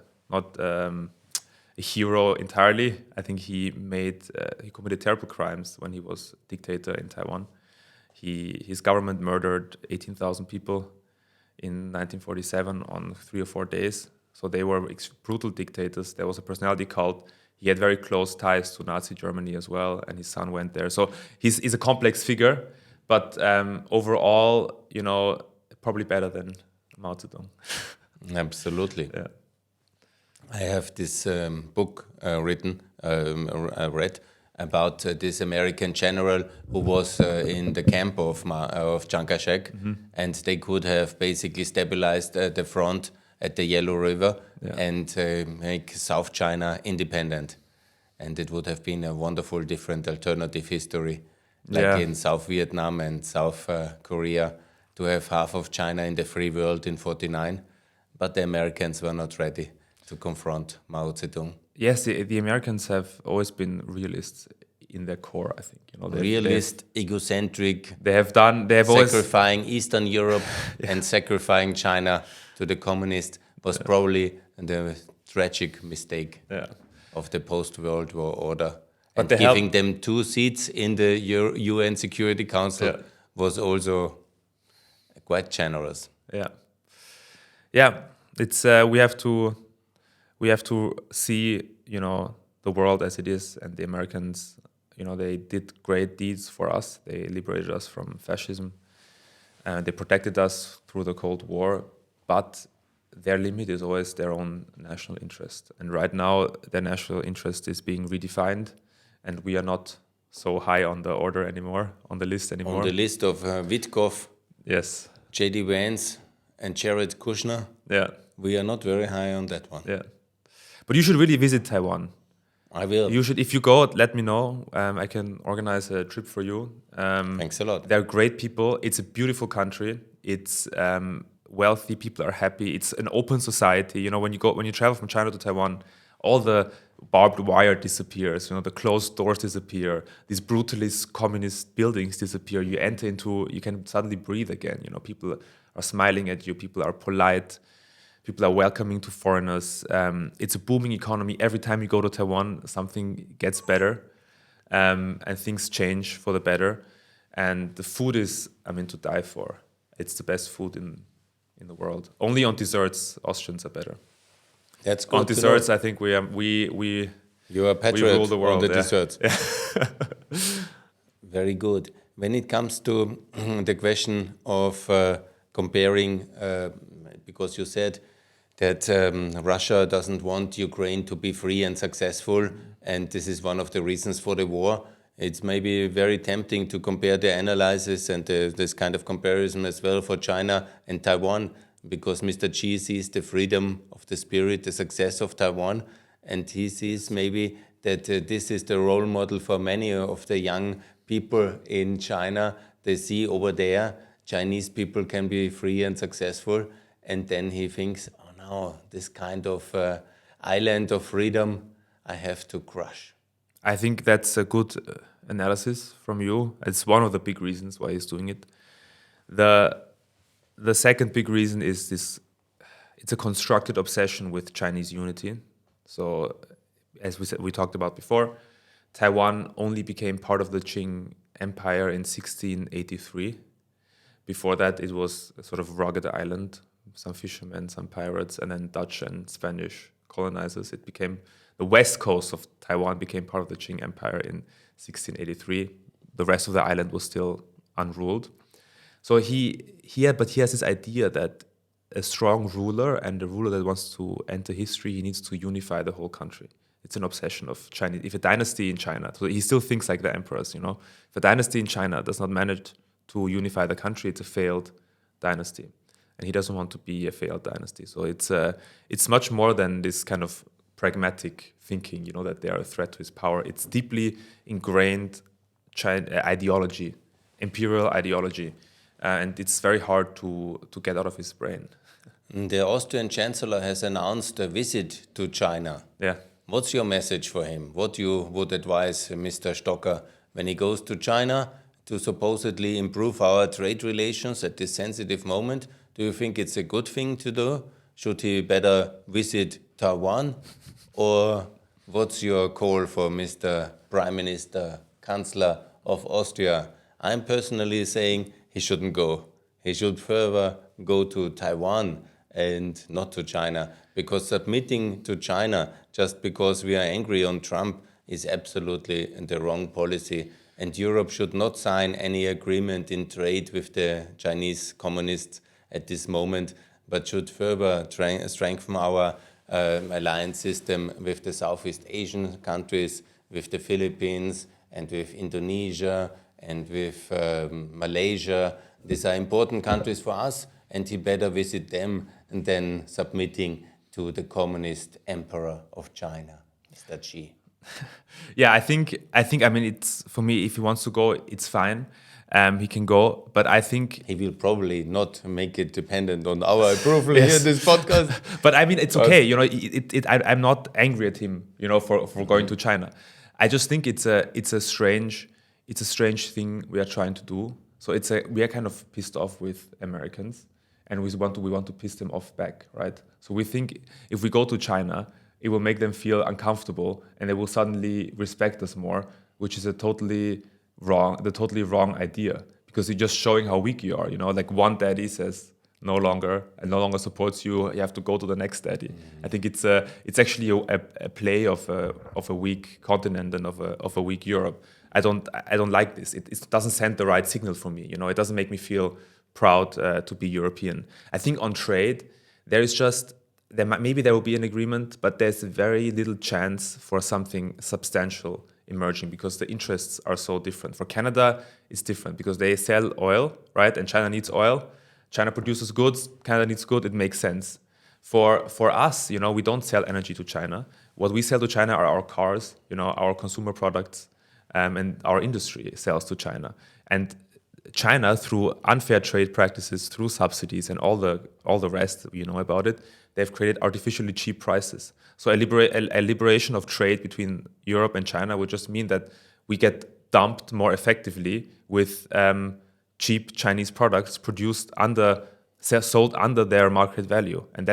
hero entirely. I think he committed terrible crimes when he was dictator in Taiwan. His government murdered 18,000 people in 1947 on 3 or 4 days. So they were brutal dictators. There was a personality cult. He had very close ties to Nazi Germany as well, and his son went there. So he's a complex figure, but overall, probably better than Mao Zedong. Absolutely. Yeah. I have this book I read, about this American general who was in the camp of Chiang Kai-shek, and they could have basically stabilized the front at the Yellow River and make South China independent. And it would have been a wonderful, different alternative history, like in South Vietnam and South Korea, to have half of China in the free world in 49. But the Americans were not ready to confront Mao Zedong. Yes, the Americans have always been realists in their core, I think. Realist, egocentric. They have always sacrificing Eastern Europe and sacrificing China to the communists was probably the tragic mistake of the post-World War order. But and giving them 2 seats in the UN Security Council was also quite generous. It's we have to see, the world as it is, and the Americans, they did great deeds for us. They liberated us from fascism. They protected us through the Cold War, but their limit is always their own national interest. And right now, their national interest is being redefined, and we are not so high on the order anymore, on the list anymore. On the list of Witkoff, yes, J.D. Vance, and Jared Kushner. We are not very high on that one. But you should really visit Taiwan. I will. You should. If you go, let me know. I can organize a trip for you. Thanks a lot. They're great people. It's a beautiful country. It's wealthy. People are happy. It's an open society. When you travel from China to Taiwan, all the barbed wire disappears. The closed doors disappear. These brutalist communist buildings disappear. You enter into. You can suddenly breathe again. People are smiling at you. People are polite. People are welcoming to foreigners. It's a booming economy. Every time you go to Taiwan, something gets better, and things change for the better. And the food is, to die for. It's the best food in the world. Only on desserts, Austrians are better. That's good. On desserts, I think you're a patriot we rule the world, on the desserts. Very good. When it comes to the question of comparing, because you said that Russia doesn't want Ukraine to be free and successful, and this is one of the reasons for the war. It's maybe very tempting to compare the analysis and this kind of comparison as well for China and Taiwan, because Mr. Xi sees the freedom of the spirit, the success of Taiwan, and he sees maybe that this is the role model for many of the young people in China. They see over there Chinese people can be free and successful, and then he thinks, oh no, this kind of island of freedom I have to crush. I think that's a good analysis from you. It's one of the big reasons why he's doing it. The second big reason is this: it's a constructed obsession with Chinese unity. So, as we talked about before, Taiwan only became part of the Qing Empire in 1683. Before that, it was a sort of rugged island, some fishermen, some pirates, and then Dutch and Spanish colonizers. It became the west coast of Taiwan became part of the Qing Empire in 1683. The rest of the island was still unruled. So he has this idea that a strong ruler and a ruler that wants to enter history, he needs to unify the whole country. It's an obsession of Chinese. If a dynasty in China, so he still thinks like the emperors, If a dynasty in China does not manage to unify the country, it's a failed dynasty. And he doesn't want to be a failed dynasty. So it's much more than this kind of pragmatic thinking, that they are a threat to his power. It's deeply ingrained ideology, imperial ideology. And it's very hard to get out of his brain. The Austrian Chancellor has announced a visit to China. Yeah. What's your message for him? What you would advise Mr. Stocker when he goes to China to supposedly improve our trade relations at this sensitive moment? Do you think it's a good thing to do? Should he better visit Taiwan? Or what's your call for Mr. Prime Minister, Chancellor of Austria? I'm personally saying he shouldn't go. He should further go to Taiwan and not to China, because submitting to China just because we are angry on Trump is absolutely the wrong policy. And Europe should not sign any agreement in trade with the Chinese communists at this moment, but should further strengthen our alliance system with the Southeast Asian countries, with the Philippines and with Indonesia and with Malaysia. These are important countries for us, and he better visit them than submitting to the communist emperor of China, Mr. Xi. Yeah, I think. I mean, it's for me. If he wants to go, it's fine. He can go, but I think he will probably not make it dependent on our approval here in this podcast. But I mean, it's okay. You know, I'm not angry at him. You know, for going to China. I just think it's a strange thing we are trying to do. So we are kind of pissed off with Americans, and we want to piss them off back, right? So we think if we go to China, it will make them feel uncomfortable, and they will suddenly respect us more, which is the totally wrong idea, because you're just showing how weak you are. You know, like one daddy says no longer supports you. You have to go to the next daddy. I think it's actually a play of a weak continent and of a weak Europe. I don't like this. It doesn't send the right signal for me. You know, it doesn't make me feel proud to be European. I think on trade, maybe there will be an agreement, but there's very little chance for something substantial emerging, because the interests are so different. For Canada, it's different because they sell oil, right? And China needs oil. China produces goods, Canada needs goods, it makes sense. For us, you know, we don't sell energy to China. What we sell to China are our cars, you know, our consumer products, and our industry sells to China. And China, through unfair trade practices, through subsidies and all the rest, you know about it, they've created artificially cheap prices. So a liberation of trade between Europe and China would just mean that we get dumped more effectively with cheap Chinese products produced sold under their market value. And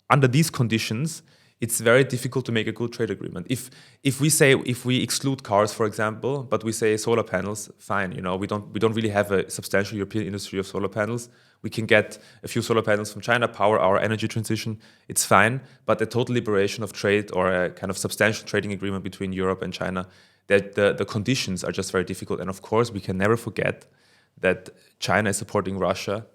under these conditions, it's very difficult to make a good trade agreement. If we exclude cars, for example, but we say solar panels, fine. You know, we don't really have a substantial European industry of solar panels. We can get a few solar panels from China, power our energy transition. It's fine. But the total liberation of trade, or a kind of substantial trading agreement between Europe and China, that the conditions are just very difficult. And of course, we can never forget that China is supporting Russia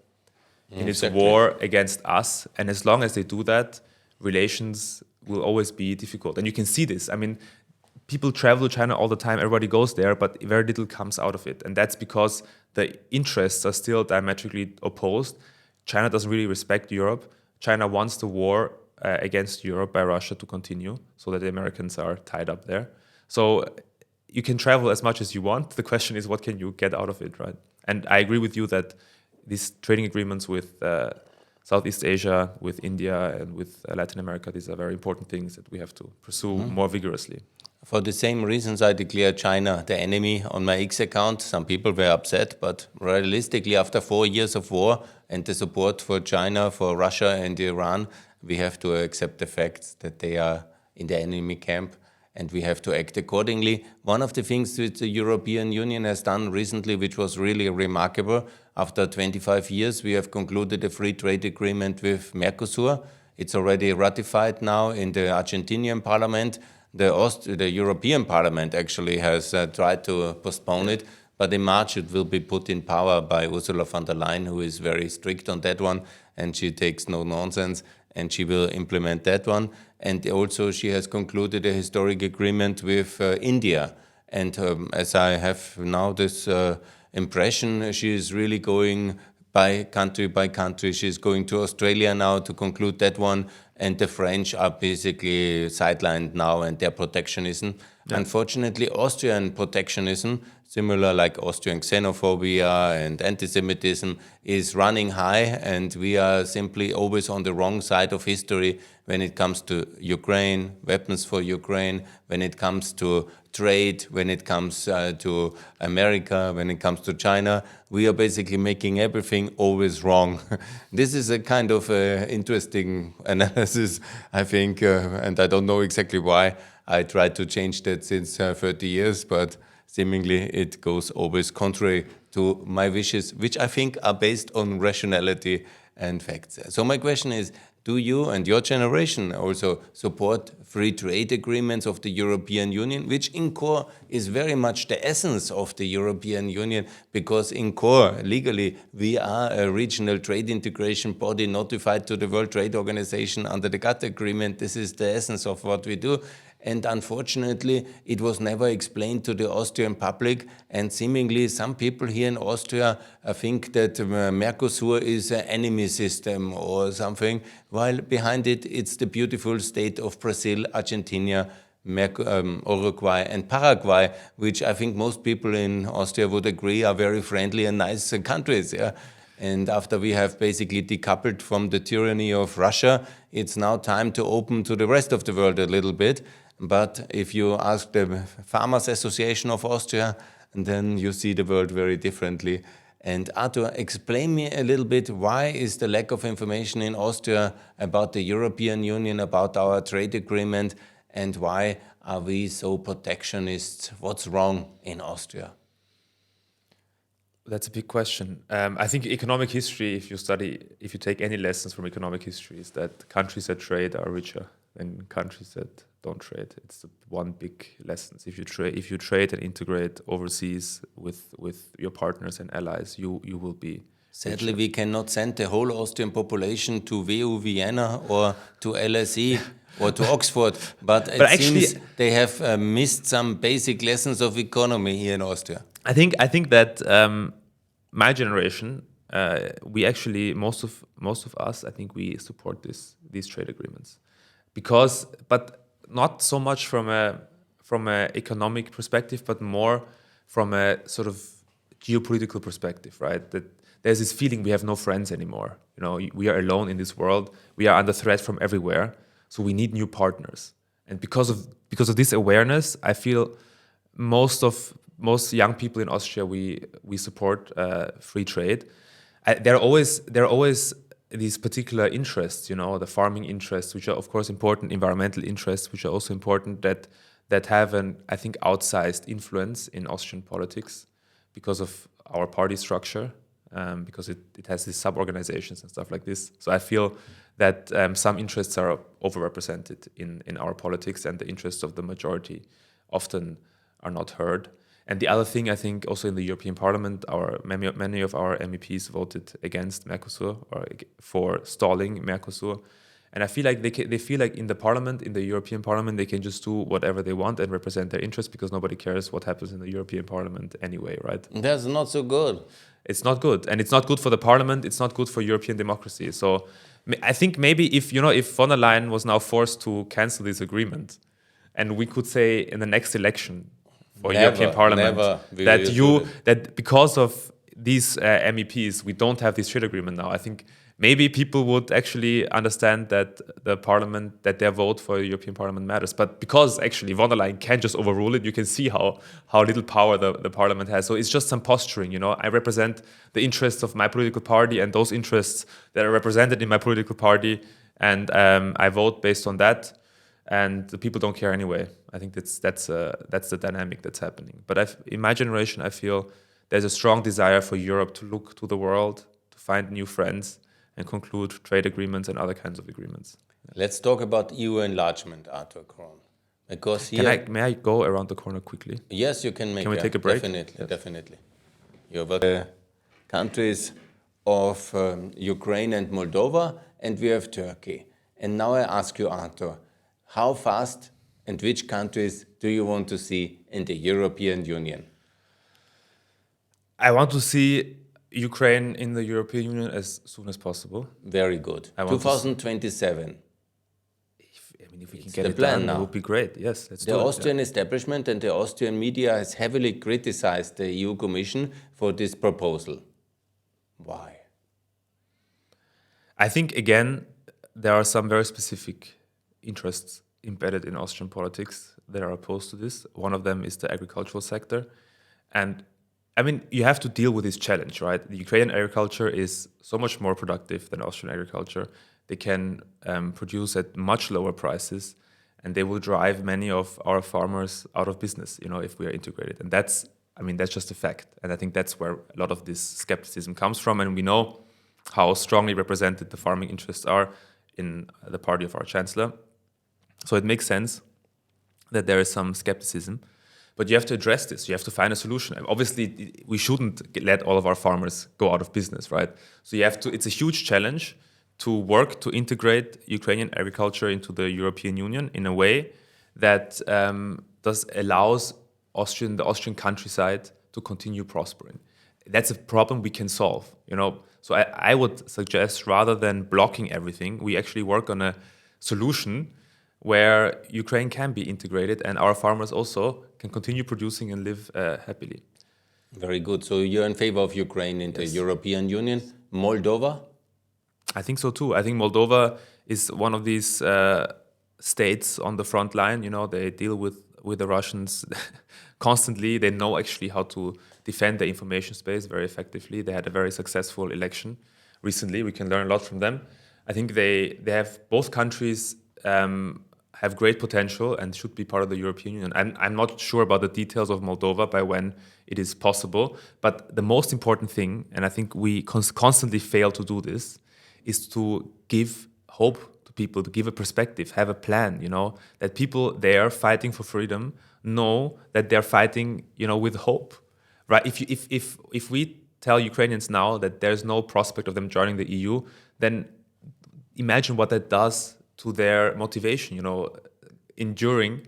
in its war against us. And as long as they do that, relations will always be difficult. And you can see this. I mean, people travel to China all the time, everybody goes there, but very little comes out of it. And that's because the interests are still diametrically opposed. China doesn't really respect Europe. China wants the war against Europe by Russia to continue, so that the Americans are tied up there. So you can travel as much as you want. The question is, what can you get out of it, right? And I agree with you that these trading agreements with Southeast Asia, with India, and with Latin America, these are very important things that we have to pursue more vigorously. For the same reasons, I declare China the enemy on my X account. Some people were upset, but realistically, after 4 years of war and the support for China, for Russia and Iran, we have to accept the fact that they are in the enemy camp, and we have to act accordingly. One of the things that the European Union has done recently, which was really remarkable, after 25 years, we have concluded a free trade agreement with Mercosur. It's already ratified now in the Argentinian parliament. The European Parliament actually has tried to postpone it, but in March it will be put in power by Ursula von der Leyen, who is very strict on that one, and she takes no nonsense, and she will implement that one. And also she has concluded a historic agreement with India. And as I have now this impression, she is really going by country. She's going to Australia now to conclude that one. And the French are basically sidelined now, and their protectionism. Yeah. Unfortunately, Austrian protectionism, similar like Austrian xenophobia and anti-Semitism, is running high, and we are simply always on the wrong side of history when it comes to Ukraine, weapons for Ukraine, when it comes to trade, when it comes to America, when it comes to China. We are basically making everything always wrong. This is a kind of interesting analysis, I think, and I don't know exactly why. I tried to change that since 30 years, but seemingly it goes always contrary to my wishes, which I think are based on rationality and facts. So my question is, do you and your generation also support free trade agreements of the European Union, which in core is very much the essence of the European Union, because in core, legally, we are a regional trade integration body notified to the World Trade Organization under the GATT agreement. This is the essence of what we do. And unfortunately, it was never explained to the Austrian public. And seemingly, some people here in Austria think that Mercosur is an enemy system or something, while behind it, it's the beautiful state of Brazil, Argentina, Uruguay and Paraguay, which I think most people in Austria would agree are very friendly and nice countries. Yeah? And after we have basically decoupled from the tyranny of Russia, it's now time to open to the rest of the world a little bit. But if you ask the Farmers Association of Austria, then you see the world very differently. And Arthur, explain me a little bit, why is the lack of information in Austria about the European Union, about our trade agreement, and why are we so protectionist? What's wrong in Austria? That's a big question. I think economic history, if you take any lessons from economic history, is that countries that trade are richer than countries that don't trade. It's one big lesson. If you trade and integrate overseas with your partners and allies, you will be. Sadly, richer. we cannot send the whole Austrian population to WU Vienna or to LSE or to Oxford, but it seems they have missed some basic lessons of economy here in Austria. I think that my generation, we actually most of us, I think we support these trade agreements, but not so much from a economic perspective, but more from a sort of geopolitical perspective, right? That there's this feeling we have no friends anymore. You know, we are alone in this world. We are under threat from everywhere, so we need new partners. And because of this awareness, I feel most young people in Austria, we support free trade. There are always these particular interests, you know, the farming interests, which are of course important, environmental interests, which are also important, that have an, I think, outsized influence in Austrian politics because of our party structure, because it has these sub-organizations and stuff like this. So I feel that some interests are overrepresented in our politics, and the interests of the majority often are not heard. And the other thing, I think, also in the European Parliament, many of our MEPs voted against Mercosur or for stalling Mercosur. And I feel like they feel like in the Parliament, in the European Parliament, they can just do whatever they want and represent their interests because nobody cares what happens in the European Parliament anyway, right? That's not so good. It's not good, and it's not good for the Parliament. It's not good for European democracy. So I think maybe if von der Leyen was now forced to cancel this agreement, and we could say in the next election for European Parliament that because of these MEPs we don't have this trade agreement now, I think maybe people would actually understand that their vote for the European Parliament matters. But because actually von der Leyen can't just overrule it, you can see how little power the Parliament has. So it's just some posturing, you know. I represent the interests of my political party and those interests that are represented in my political party, and I vote based on that. And the people don't care anyway. I think that's the dynamic that's happening. But in my generation, I feel there's a strong desire for Europe to look to the world, to find new friends, and conclude trade agreements and other kinds of agreements. Let's talk about EU enlargement, Arthur Krön. Because here, may I go around the corner quickly? Yes, you can make. Can we take a break? Definitely, yes. Definitely. You're the countries of Ukraine and Moldova, and we have Turkey. And now I ask you, Arthur, how fast and which countries do you want to see in the European Union? I want to see Ukraine in the European Union as soon as possible. Very good. 2027. If we can get it done, it would be great. Yes, let's do it. The Austrian establishment and the Austrian media has heavily criticized the EU Commission for this proposal. Why? I think, again, there are some very specific interests embedded in Austrian politics that are opposed to this. One of them is the agricultural sector. And I mean, you have to deal with this challenge, right? The Ukrainian agriculture is so much more productive than Austrian agriculture. They can produce at much lower prices, and they will drive many of our farmers out of business, you know, if we are integrated. And that's just a fact. And I think that's where a lot of this skepticism comes from. And we know how strongly represented the farming interests are in the party of our chancellor. So it makes sense that there is some skepticism, but you have to address this. You have to find a solution. Obviously, we shouldn't let all of our farmers go out of business, right? So it's a huge challenge to work to integrate Ukrainian agriculture into the European Union in a way that thus allows the Austrian countryside to continue prospering. That's a problem we can solve, you know. So I would suggest, rather than blocking everything, we actually work on a solution where Ukraine can be integrated and our farmers also can continue producing and live happily. Very good. So you're in favor of Ukraine in the European Union. Moldova? I think so too. I think Moldova is one of these states on the front line. You know, they deal with the Russians constantly. They know actually how to defend the information space very effectively. They had a very successful election recently. We can learn a lot from them. I think they have, both countries have great potential and should be part of the European Union. I'm not sure about the details of Moldova by when it is possible, but the most important thing, and I think we constantly fail to do this, is to give hope to people, to give a perspective, have a plan, you know, that people there fighting for freedom know that they're fighting, you know, with hope, right? If we tell Ukrainians now that there's no prospect of them joining the EU, then imagine what that does to their motivation, you know, enduring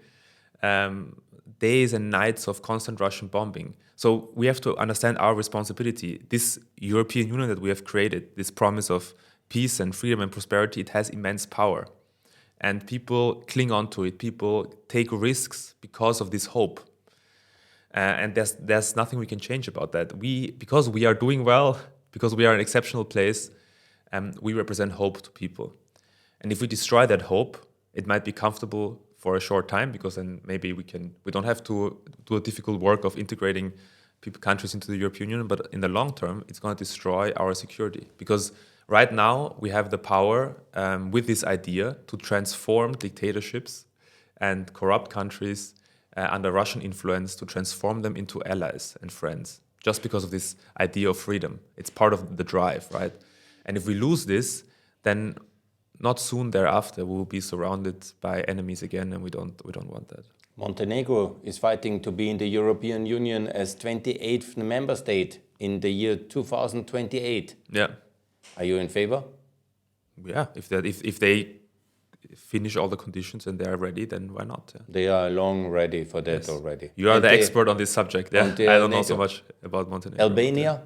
days and nights of constant Russian bombing. So we have to understand our responsibility. This European Union that we have created, this promise of peace and freedom and prosperity, it has immense power. And people cling on to it. People take risks because of this hope. And there's nothing we can change about that. Because we are doing well, because we are an exceptional place, we represent hope to people. And if we destroy that hope, it might be comfortable for a short time, because then maybe we don't have to do a difficult work of integrating countries into the European Union, but in the long term, it's going to destroy our security. Because right now, we have the power with this idea to transform dictatorships and corrupt countries under Russian influence, to transform them into allies and friends, just because of this idea of freedom. It's part of the drive, right? And if we lose this, then not soon thereafter, we will be surrounded by enemies again, and we don't want that. Montenegro is fighting to be in the European Union as 28th member state in the year 2028. Yeah. Are you in favor? Yeah, if they finish all the conditions and they are ready, then why not? Yeah. They are long ready for that already. You are the expert on this subject. Yeah, I don't know so much about Montenegro. Albania,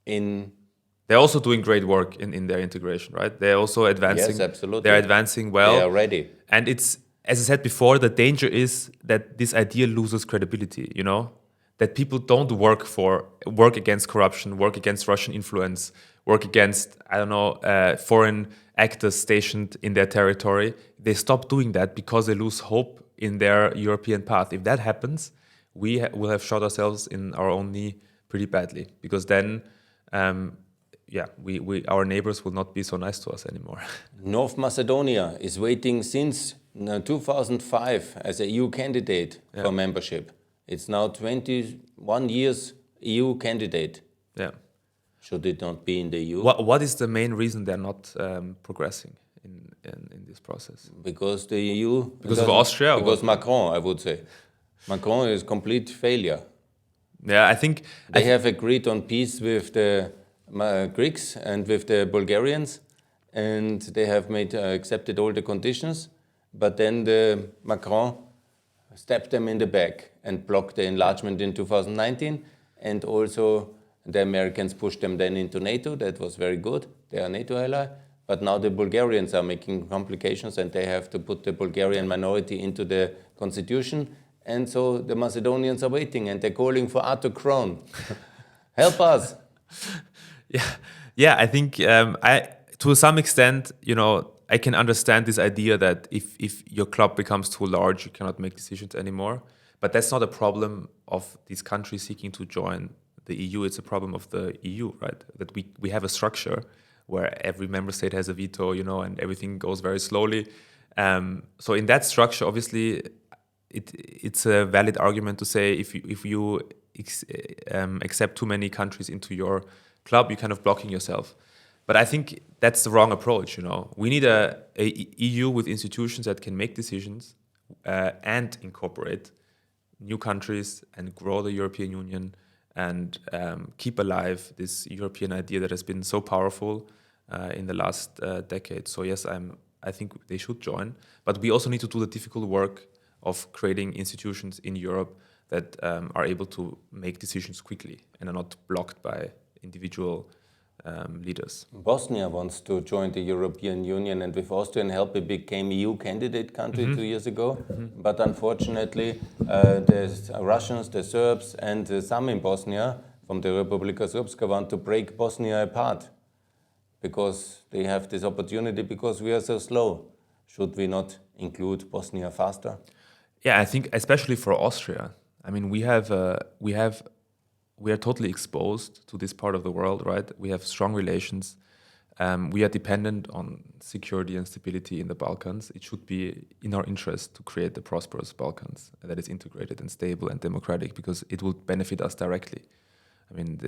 they're also doing great work in their integration, right? They're also advancing. Yes, absolutely. They're advancing well. They are ready. And it's, as I said before, the danger is that this idea loses credibility, you know? That people don't work against corruption, work against Russian influence, work against, I don't know, foreign actors stationed in their territory. They stop doing that because they lose hope in their European path. If that happens, we will have shot ourselves in our own knee pretty badly, because then our neighbors will not be so nice to us anymore. North Macedonia is waiting since 2005 as a EU candidate for membership. It's now 21 years EU candidate. Yeah. Should it not be in the EU? What is the main reason they're not progressing in this process? Because the EU... Because of Austria? Because Macron, I would say. Macron is complete failure. Yeah, I think... They have agreed on peace with the Greeks and with the Bulgarians, and they have accepted all the conditions, but then Macron stabbed them in the back and blocked the enlargement in 2019, and also the Americans pushed them then into NATO. That was very good. They are a NATO ally. But now the Bulgarians are making complications, and they have to put the Bulgarian minority into the constitution. And so the Macedonians are waiting, and they're calling for Arthur Krön. Help us. Yeah. I think to some extent, you know, I can understand this idea that if your club becomes too large, you cannot make decisions anymore. But that's not a problem of these countries seeking to join the EU. It's a problem of the EU, right? That we have a structure where every member state has a veto, you know, and everything goes very slowly. So in that structure, obviously, it's a valid argument to say if you accept too many countries into your club, you're kind of blocking yourself. But I think that's the wrong approach, you know. We need a EU with institutions that can make decisions and incorporate new countries and grow the European Union and keep alive this European idea that has been so powerful in the last decade. So yes, I think they should join. But we also need to do the difficult work of creating institutions in Europe that are able to make decisions quickly and are not blocked by individual leaders. Bosnia wants to join the European Union, and with Austrian help it became EU candidate country 2 years ago. But unfortunately, the Russians, the Serbs, and some in Bosnia from the Republika Srpska want to break Bosnia apart because they have this opportunity because we are so slow. Should we not include Bosnia faster? Yeah, I think especially for Austria. I mean, we are totally exposed to this part of the world, right? We have strong relations. We are dependent on security and stability in the Balkans. It should be in our interest to create the prosperous Balkans that is integrated and stable and democratic because it will benefit us directly. I mean,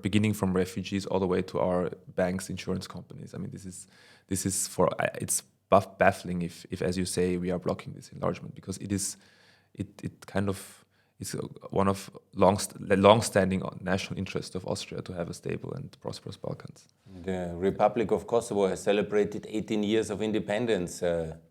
beginning from refugees all the way to our banks, insurance companies. I mean, it's baffling if, as you say, we are blocking this enlargement because it's one of the long-standing national interest of Austria to have a stable and prosperous Balkans. The Republic of Kosovo has celebrated 18 years of independence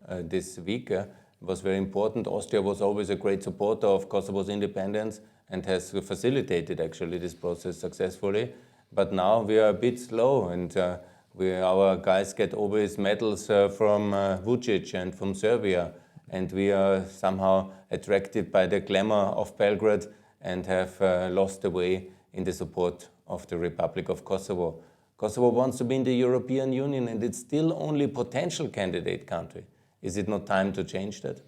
this week. It was very important. Austria was always a great supporter of Kosovo's independence and has facilitated actually this process successfully. But now we are a bit slow, and our guys get always medals from Vucic and from Serbia. And we are somehow attracted by the glamour of Belgrade and have lost the way in the support of the Republic of Kosovo. Kosovo wants to be in the European Union and it's still only potential candidate country. Is it not time to change that?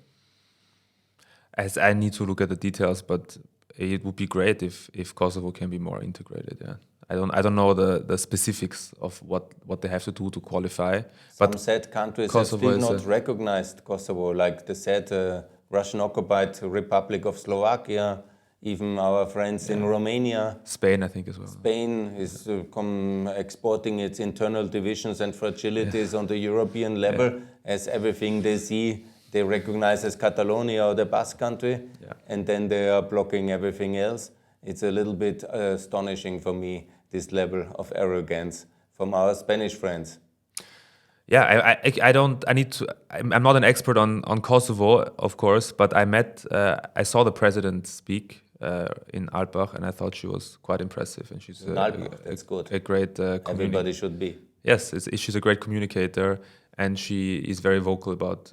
As I need to look at the details, but it would be great if Kosovo can be more integrated. Yeah, I don't know the specifics of what they have to do to qualify. Some said countries Kosovo have still not recognized Kosovo, like the said Russian-occupied Republic of Slovakia, even our friends in Romania. Spain, I think, as well. Spain is exporting its internal divisions and fragilities on the European level as everything they see they recognize as Catalonia or the Basque country, and then they are blocking everything else. It's a little bit astonishing for me, this level of arrogance from our Spanish friends. Yeah, I'm not an expert on Kosovo, of course, but I saw the president speak in Alpbach, and I thought she was quite impressive. And she's that's good. A great everybody should be. Yes, she's a great communicator, and she is very vocal about,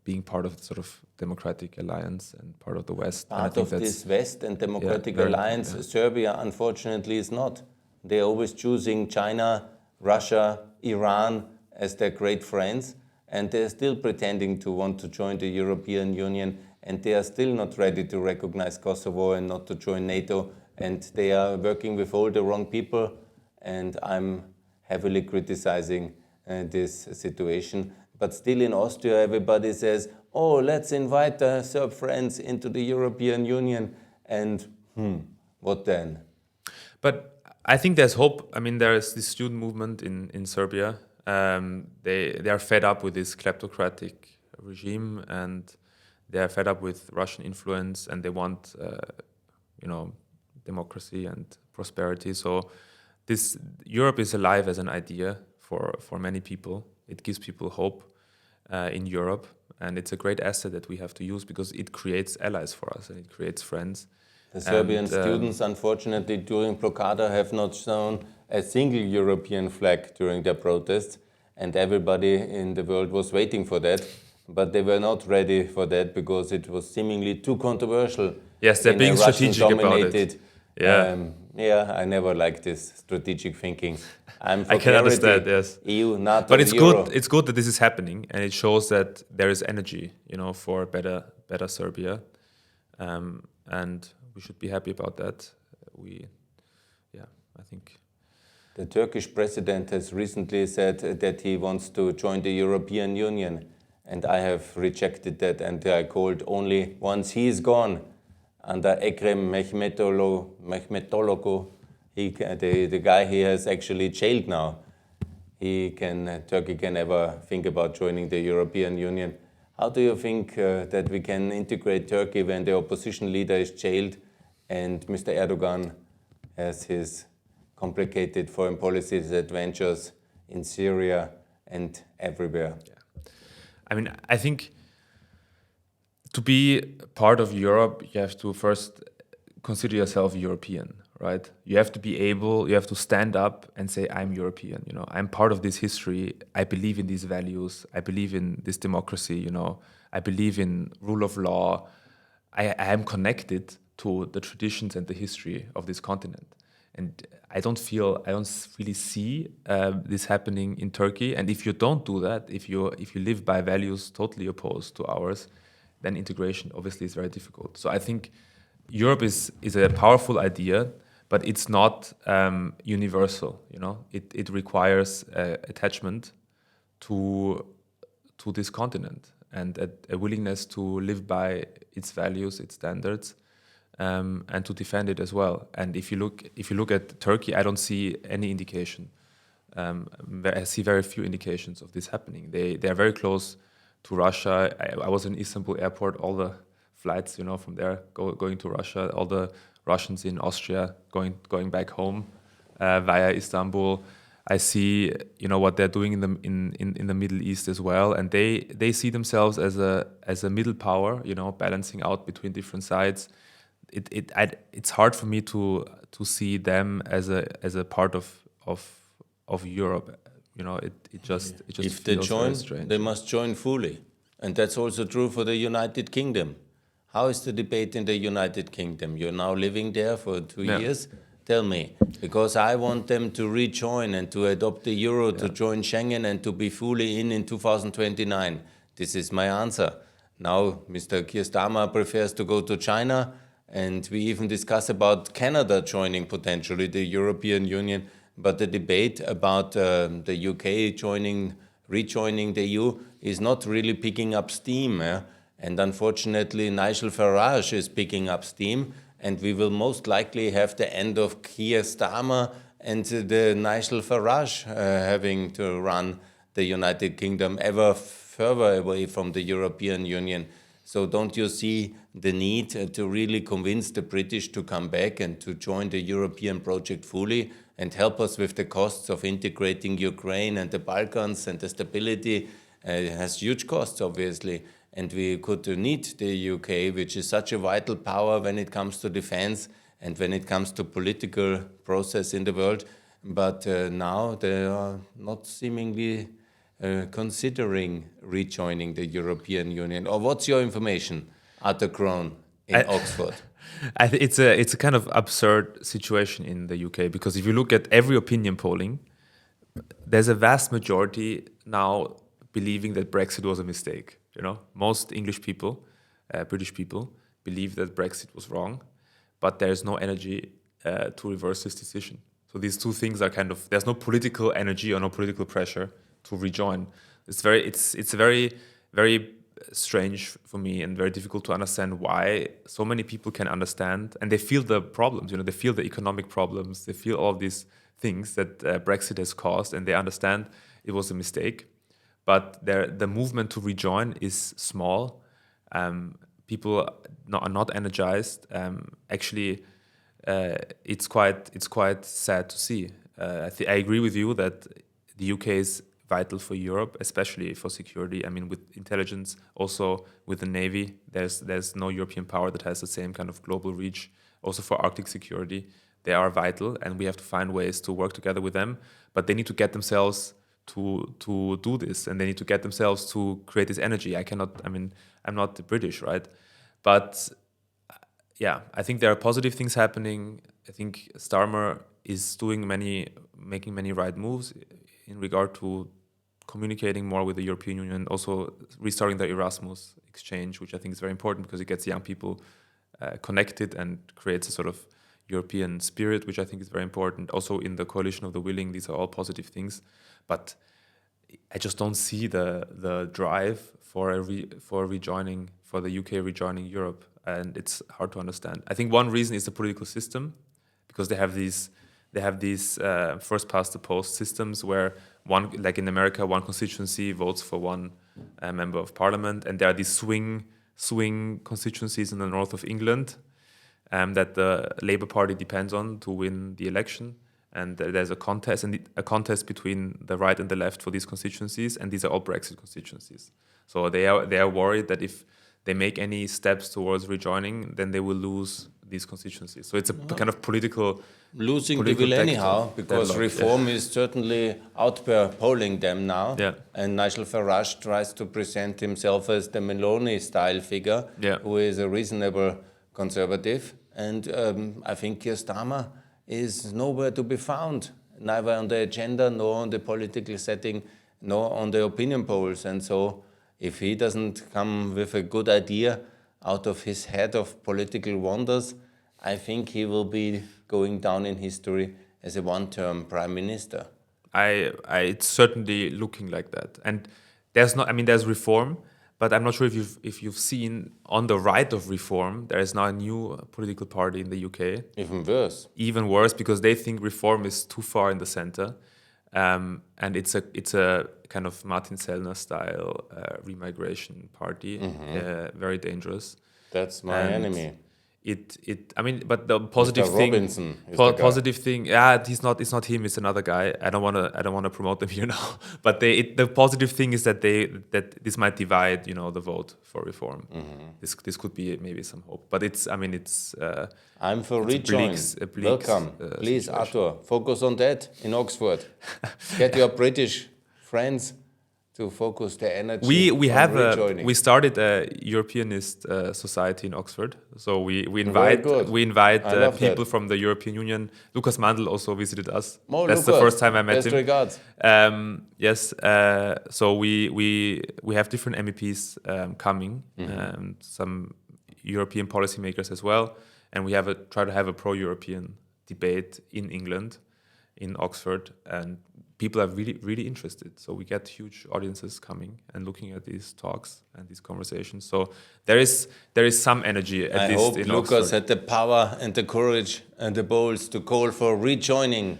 being part of the sort of democratic alliance and part of the West. Part of this West and democratic alliance, Serbia unfortunately is not. They're always choosing China, Russia, Iran as their great friends, and they're still pretending to want to join the European Union, and they are still not ready to recognize Kosovo and not to join NATO, and they are working with all the wrong people, and I'm heavily criticizing this situation. But still in Austria, everybody says, oh, let's invite the Serb friends into the European Union. And what then? But I think there's hope. I mean, there is this student movement in Serbia. They are fed up with this kleptocratic regime, and they are fed up with Russian influence, and they want, democracy and prosperity. So Europe is alive as an idea for many people. It gives people hope in Europe, and it's a great asset that we have to use because it creates allies for us and it creates friends. The Serbian students, unfortunately, during Blokada have not shown a single European flag during their protests, and everybody in the world was waiting for that, but they were not ready for that because it was seemingly too controversial. Yes, they're being strategic about it. Yeah, I never liked this strategic thinking. I can understand, yes. EU, NATO, but it's Euro. good. It's good that this is happening, and it shows that there is energy, for better Serbia, and we should be happy about that. I think. The Turkish president has recently said that he wants to join the European Union, and I have rejected that, and I called only once he is gone. Under Ekrem Mehmetoglu, the guy he has actually jailed now. Turkey can never think about joining the European Union. How do you think that we can integrate Turkey when the opposition leader is jailed and Mr. Erdogan has his complicated foreign policy adventures in Syria and everywhere? Yeah. I mean, I think To be part of Europe, you have to first consider yourself European, right? You have to stand up and say, I'm European, I'm part of this history. I believe in these values. I believe in this democracy, I believe in rule of law. I am connected to the traditions and the history of this continent. And I don't really see this happening in Turkey. And if you don't do that, if you live by values totally opposed to ours, then integration obviously is very difficult. So I think Europe is a powerful idea, but it's not universal. It requires attachment to this continent and a willingness to live by its values, its standards, and to defend it as well. And if you look at Turkey, I don't see any indication. I see very few indications of this happening. They are very close to Russia. I was in Istanbul airport. All the flights, from there going to Russia. All the Russians in Austria going back home via Istanbul. I see, what they're doing in the Middle East as well, and they see themselves as a middle power, balancing out between different sides. It's hard for me to see them as a part of Europe. It just if they feels join, very strange. they must join fully, and that's also true for the United Kingdom. How is the debate in the United Kingdom? You're now living there for 2 years. Tell me, because I want them to rejoin and to adopt the euro, to join Schengen and to be fully in 2029. This is my answer. Now, Mr. Keir Starmer prefers to go to China, and we even discuss about Canada joining potentially the European Union. But the debate about the UK rejoining the EU is not really picking up steam. And unfortunately, Nigel Farage is picking up steam. And we will most likely have the end of Keir Starmer and the Nigel Farage having to run the United Kingdom ever further away from the European Union. So don't you see the need to really convince the British to come back and to join the European project fully and help us with the costs of integrating Ukraine and the Balkans and the stability? It has huge costs, obviously. And we could need the UK, which is such a vital power when it comes to defense and when it comes to political process in the world. But now they are not seemingly considering rejoining the European Union. Or what's your information, Arthur Krön in Oxford? It's a kind of absurd situation in the UK, because if you look at every opinion polling, there's a vast majority now believing that Brexit was a mistake. Most English people, British people, believe that Brexit was wrong, but there's no energy to reverse this decision. So these two things are there's no political energy or no political pressure to rejoin. It's very, very strange for me and very difficult to understand why so many people can understand, and they feel the problems. They feel the economic problems. They feel all these things that Brexit has caused, and they understand it was a mistake. But the movement to rejoin is small. People are not energized. Actually, it's quite sad to see. I agree with you that the UK is vital for Europe, especially for security. I mean, with intelligence, also with the Navy, there's no European power that has the same kind of global reach. Also for Arctic security, they are vital, and we have to find ways to work together with them. But they need to get themselves to do this, and they need to get themselves to create this energy. I'm not British, right? But I think there are positive things happening. I think Starmer is making many right moves in regard to communicating more with the European Union, also restarting the Erasmus exchange, which I think is very important because it gets young people connected and creates a sort of European spirit, which I think is very important. Also in the coalition of the willing, these are all positive things. But I just don't see the drive for the UK rejoining Europe, and it's hard to understand. I think one reason is the political system, because they have these first past the post systems where like in America, one constituency votes for one member of parliament, and there are these swing constituencies in the north of England that the Labour Party depends on to win the election. And there's a contest, a contest between the right and the left for these constituencies, and these are all Brexit constituencies. So they are worried that if they make any steps towards rejoining, then they will lose these constituencies. So it's a kind of political losing they will anyhow, because deadlock, Reform is certainly outperpolling them now. Yeah. And Nigel Farage tries to present himself as the Meloni-style figure, who is a reasonable conservative. And I think Keir Starmer is nowhere to be found, neither on the agenda, nor on the political setting, nor on the opinion polls. And so if he doesn't come with a good idea out of his head of political wonders, I think he will be going down in history as a one-term prime minister. It's certainly looking like that. And there's Reform, but I'm not sure if you've seen on the right of Reform, there is now a new political party in the UK. Even worse. Even worse, because they think Reform is too far in the center. And it's a kind of Martin Sellner style remigration party, very dangerous. That's my enemy. But the positive Mr. thing, Robinson is positive thing, it's not him, it's another guy. I don't want to promote them here now. But the positive thing is that this might divide, the vote for Reform. This could be maybe some hope. But I'm for Rejoin. Welcome, please, situation. Arthur. Focus on that in Oxford. Get your British friends to focus their energy. We started a Europeanist society in Oxford, so we invite people from the European Union. Lukas Mandl also visited us. That's Lucas, the first time I met him. Regards. Yes, so we have different MEPs coming, some European policymakers as well, and we try to have a pro-European debate in England, in Oxford, and people are really, really interested. So we get huge audiences coming and looking at these talks and these conversations. So there is some energy at least in Oxford. I hope Lucas had the power and the courage and the balls to call for rejoining,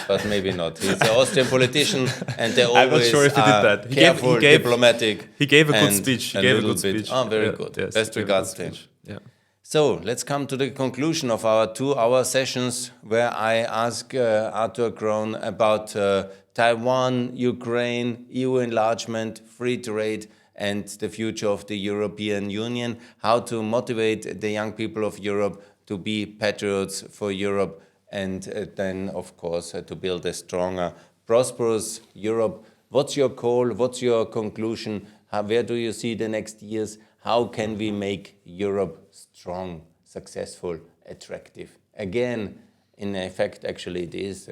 but maybe not. He's an Austrian politician, and they always I'm not sure if he did that. Careful, diplomatic. He gave a good speech. Oh, very good. Yes, best regards to him. Yeah. So let's come to the conclusion of our 2-hour sessions, where I ask Arthur Krön about Taiwan, Ukraine, EU enlargement, free trade, and the future of the European Union, how to motivate the young people of Europe to be patriots for Europe, and then, of course, to build a stronger, prosperous Europe. What's your call? What's your conclusion? Where do you see the next years? How can we make Europe strong, successful, attractive? Again, in effect, actually it is,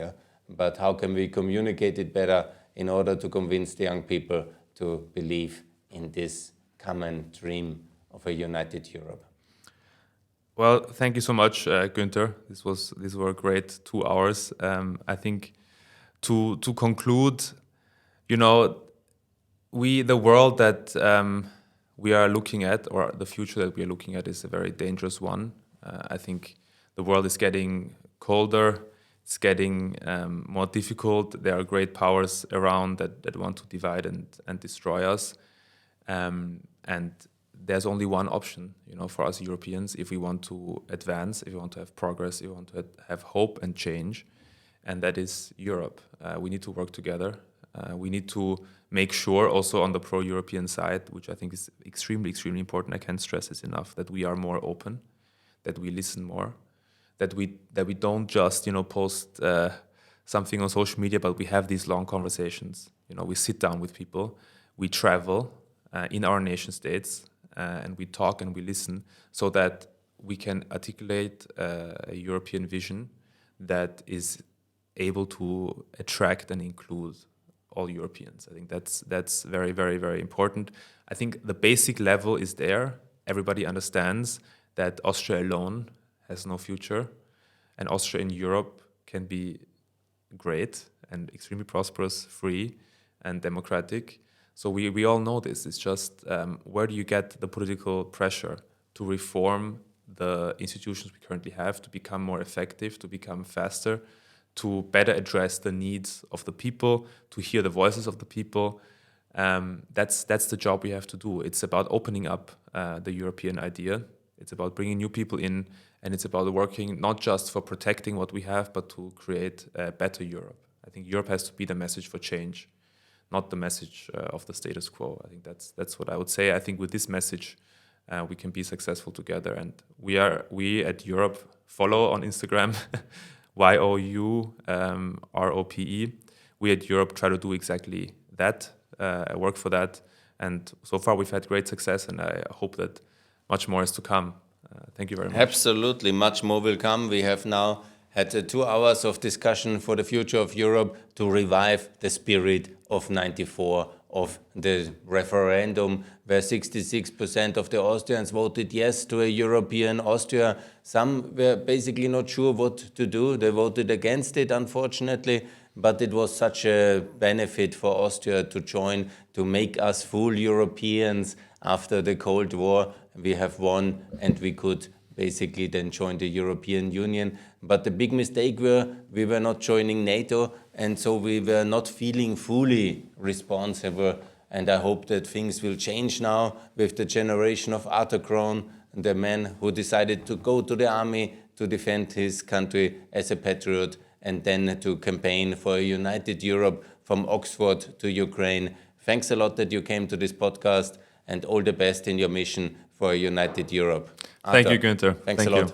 but how can we communicate it better in order to convince the young people to believe in this common dream of a united Europe? Well, thank you so much, Günther. These were great 2 hours. I think to conclude, the world that we are looking at, or the future that we are looking at, is a very dangerous one. I think the world is getting colder, it's getting more difficult. There are great powers around that want to divide and destroy us. And there's only one option, for us Europeans, if we want to advance, if we want to have progress, if we want to have hope and change, and that is Europe. We need to work together. We need to make sure also on the pro-European side, which I think is extremely, extremely important, I can't stress this enough, that we are more open, that we listen more, that we don't just, post something on social media, but we have these long conversations. We sit down with people, we travel in our nation states, and we talk and we listen, so that we can articulate a European vision that is able to attract and include all Europeans. I think that's very, very, very important. I think the basic level is there. Everybody understands that Austria alone has no future, and Austria in Europe can be great and extremely prosperous, free and democratic. So we all know this. It's just where do you get the political pressure to reform the institutions we currently have, to become more effective, to become faster, to better address the needs of the people, to hear the voices of the people. That's the job we have to do. It's about opening up the European idea. It's about bringing new people in And it's about working not just for protecting what we have, but to create a better Europe. I think Europe has to be the message for change, not the message of the status quo. I think that's what I would say. I think with this message, we can be successful together. And we at Europe follow on Instagram, YOUROPE. We at Europe try to do exactly that, work for that. And so far we've had great success, and I hope that much more is to come. Thank you very much. Absolutely, much more will come. We have now had 2 hours of discussion for the future of Europe to revive the spirit of '94, of the referendum, where 66% of the Austrians voted yes to a European Austria. Some were basically not sure what to do. They voted against it, unfortunately. But it was such a benefit for Austria to join, to make us full Europeans after the Cold War. We have won, and we could basically then join the European Union. But the big mistake we were not joining NATO, and so we were not feeling fully responsible. And I hope that things will change now with the generation of Arthur Krön, the man who decided to go to the army to defend his country as a patriot, and then to campaign for a united Europe from Oxford to Ukraine. Thanks a lot that you came to this podcast, and all the best in your mission for a united Europe. Thank you, Günther. Thanks a lot.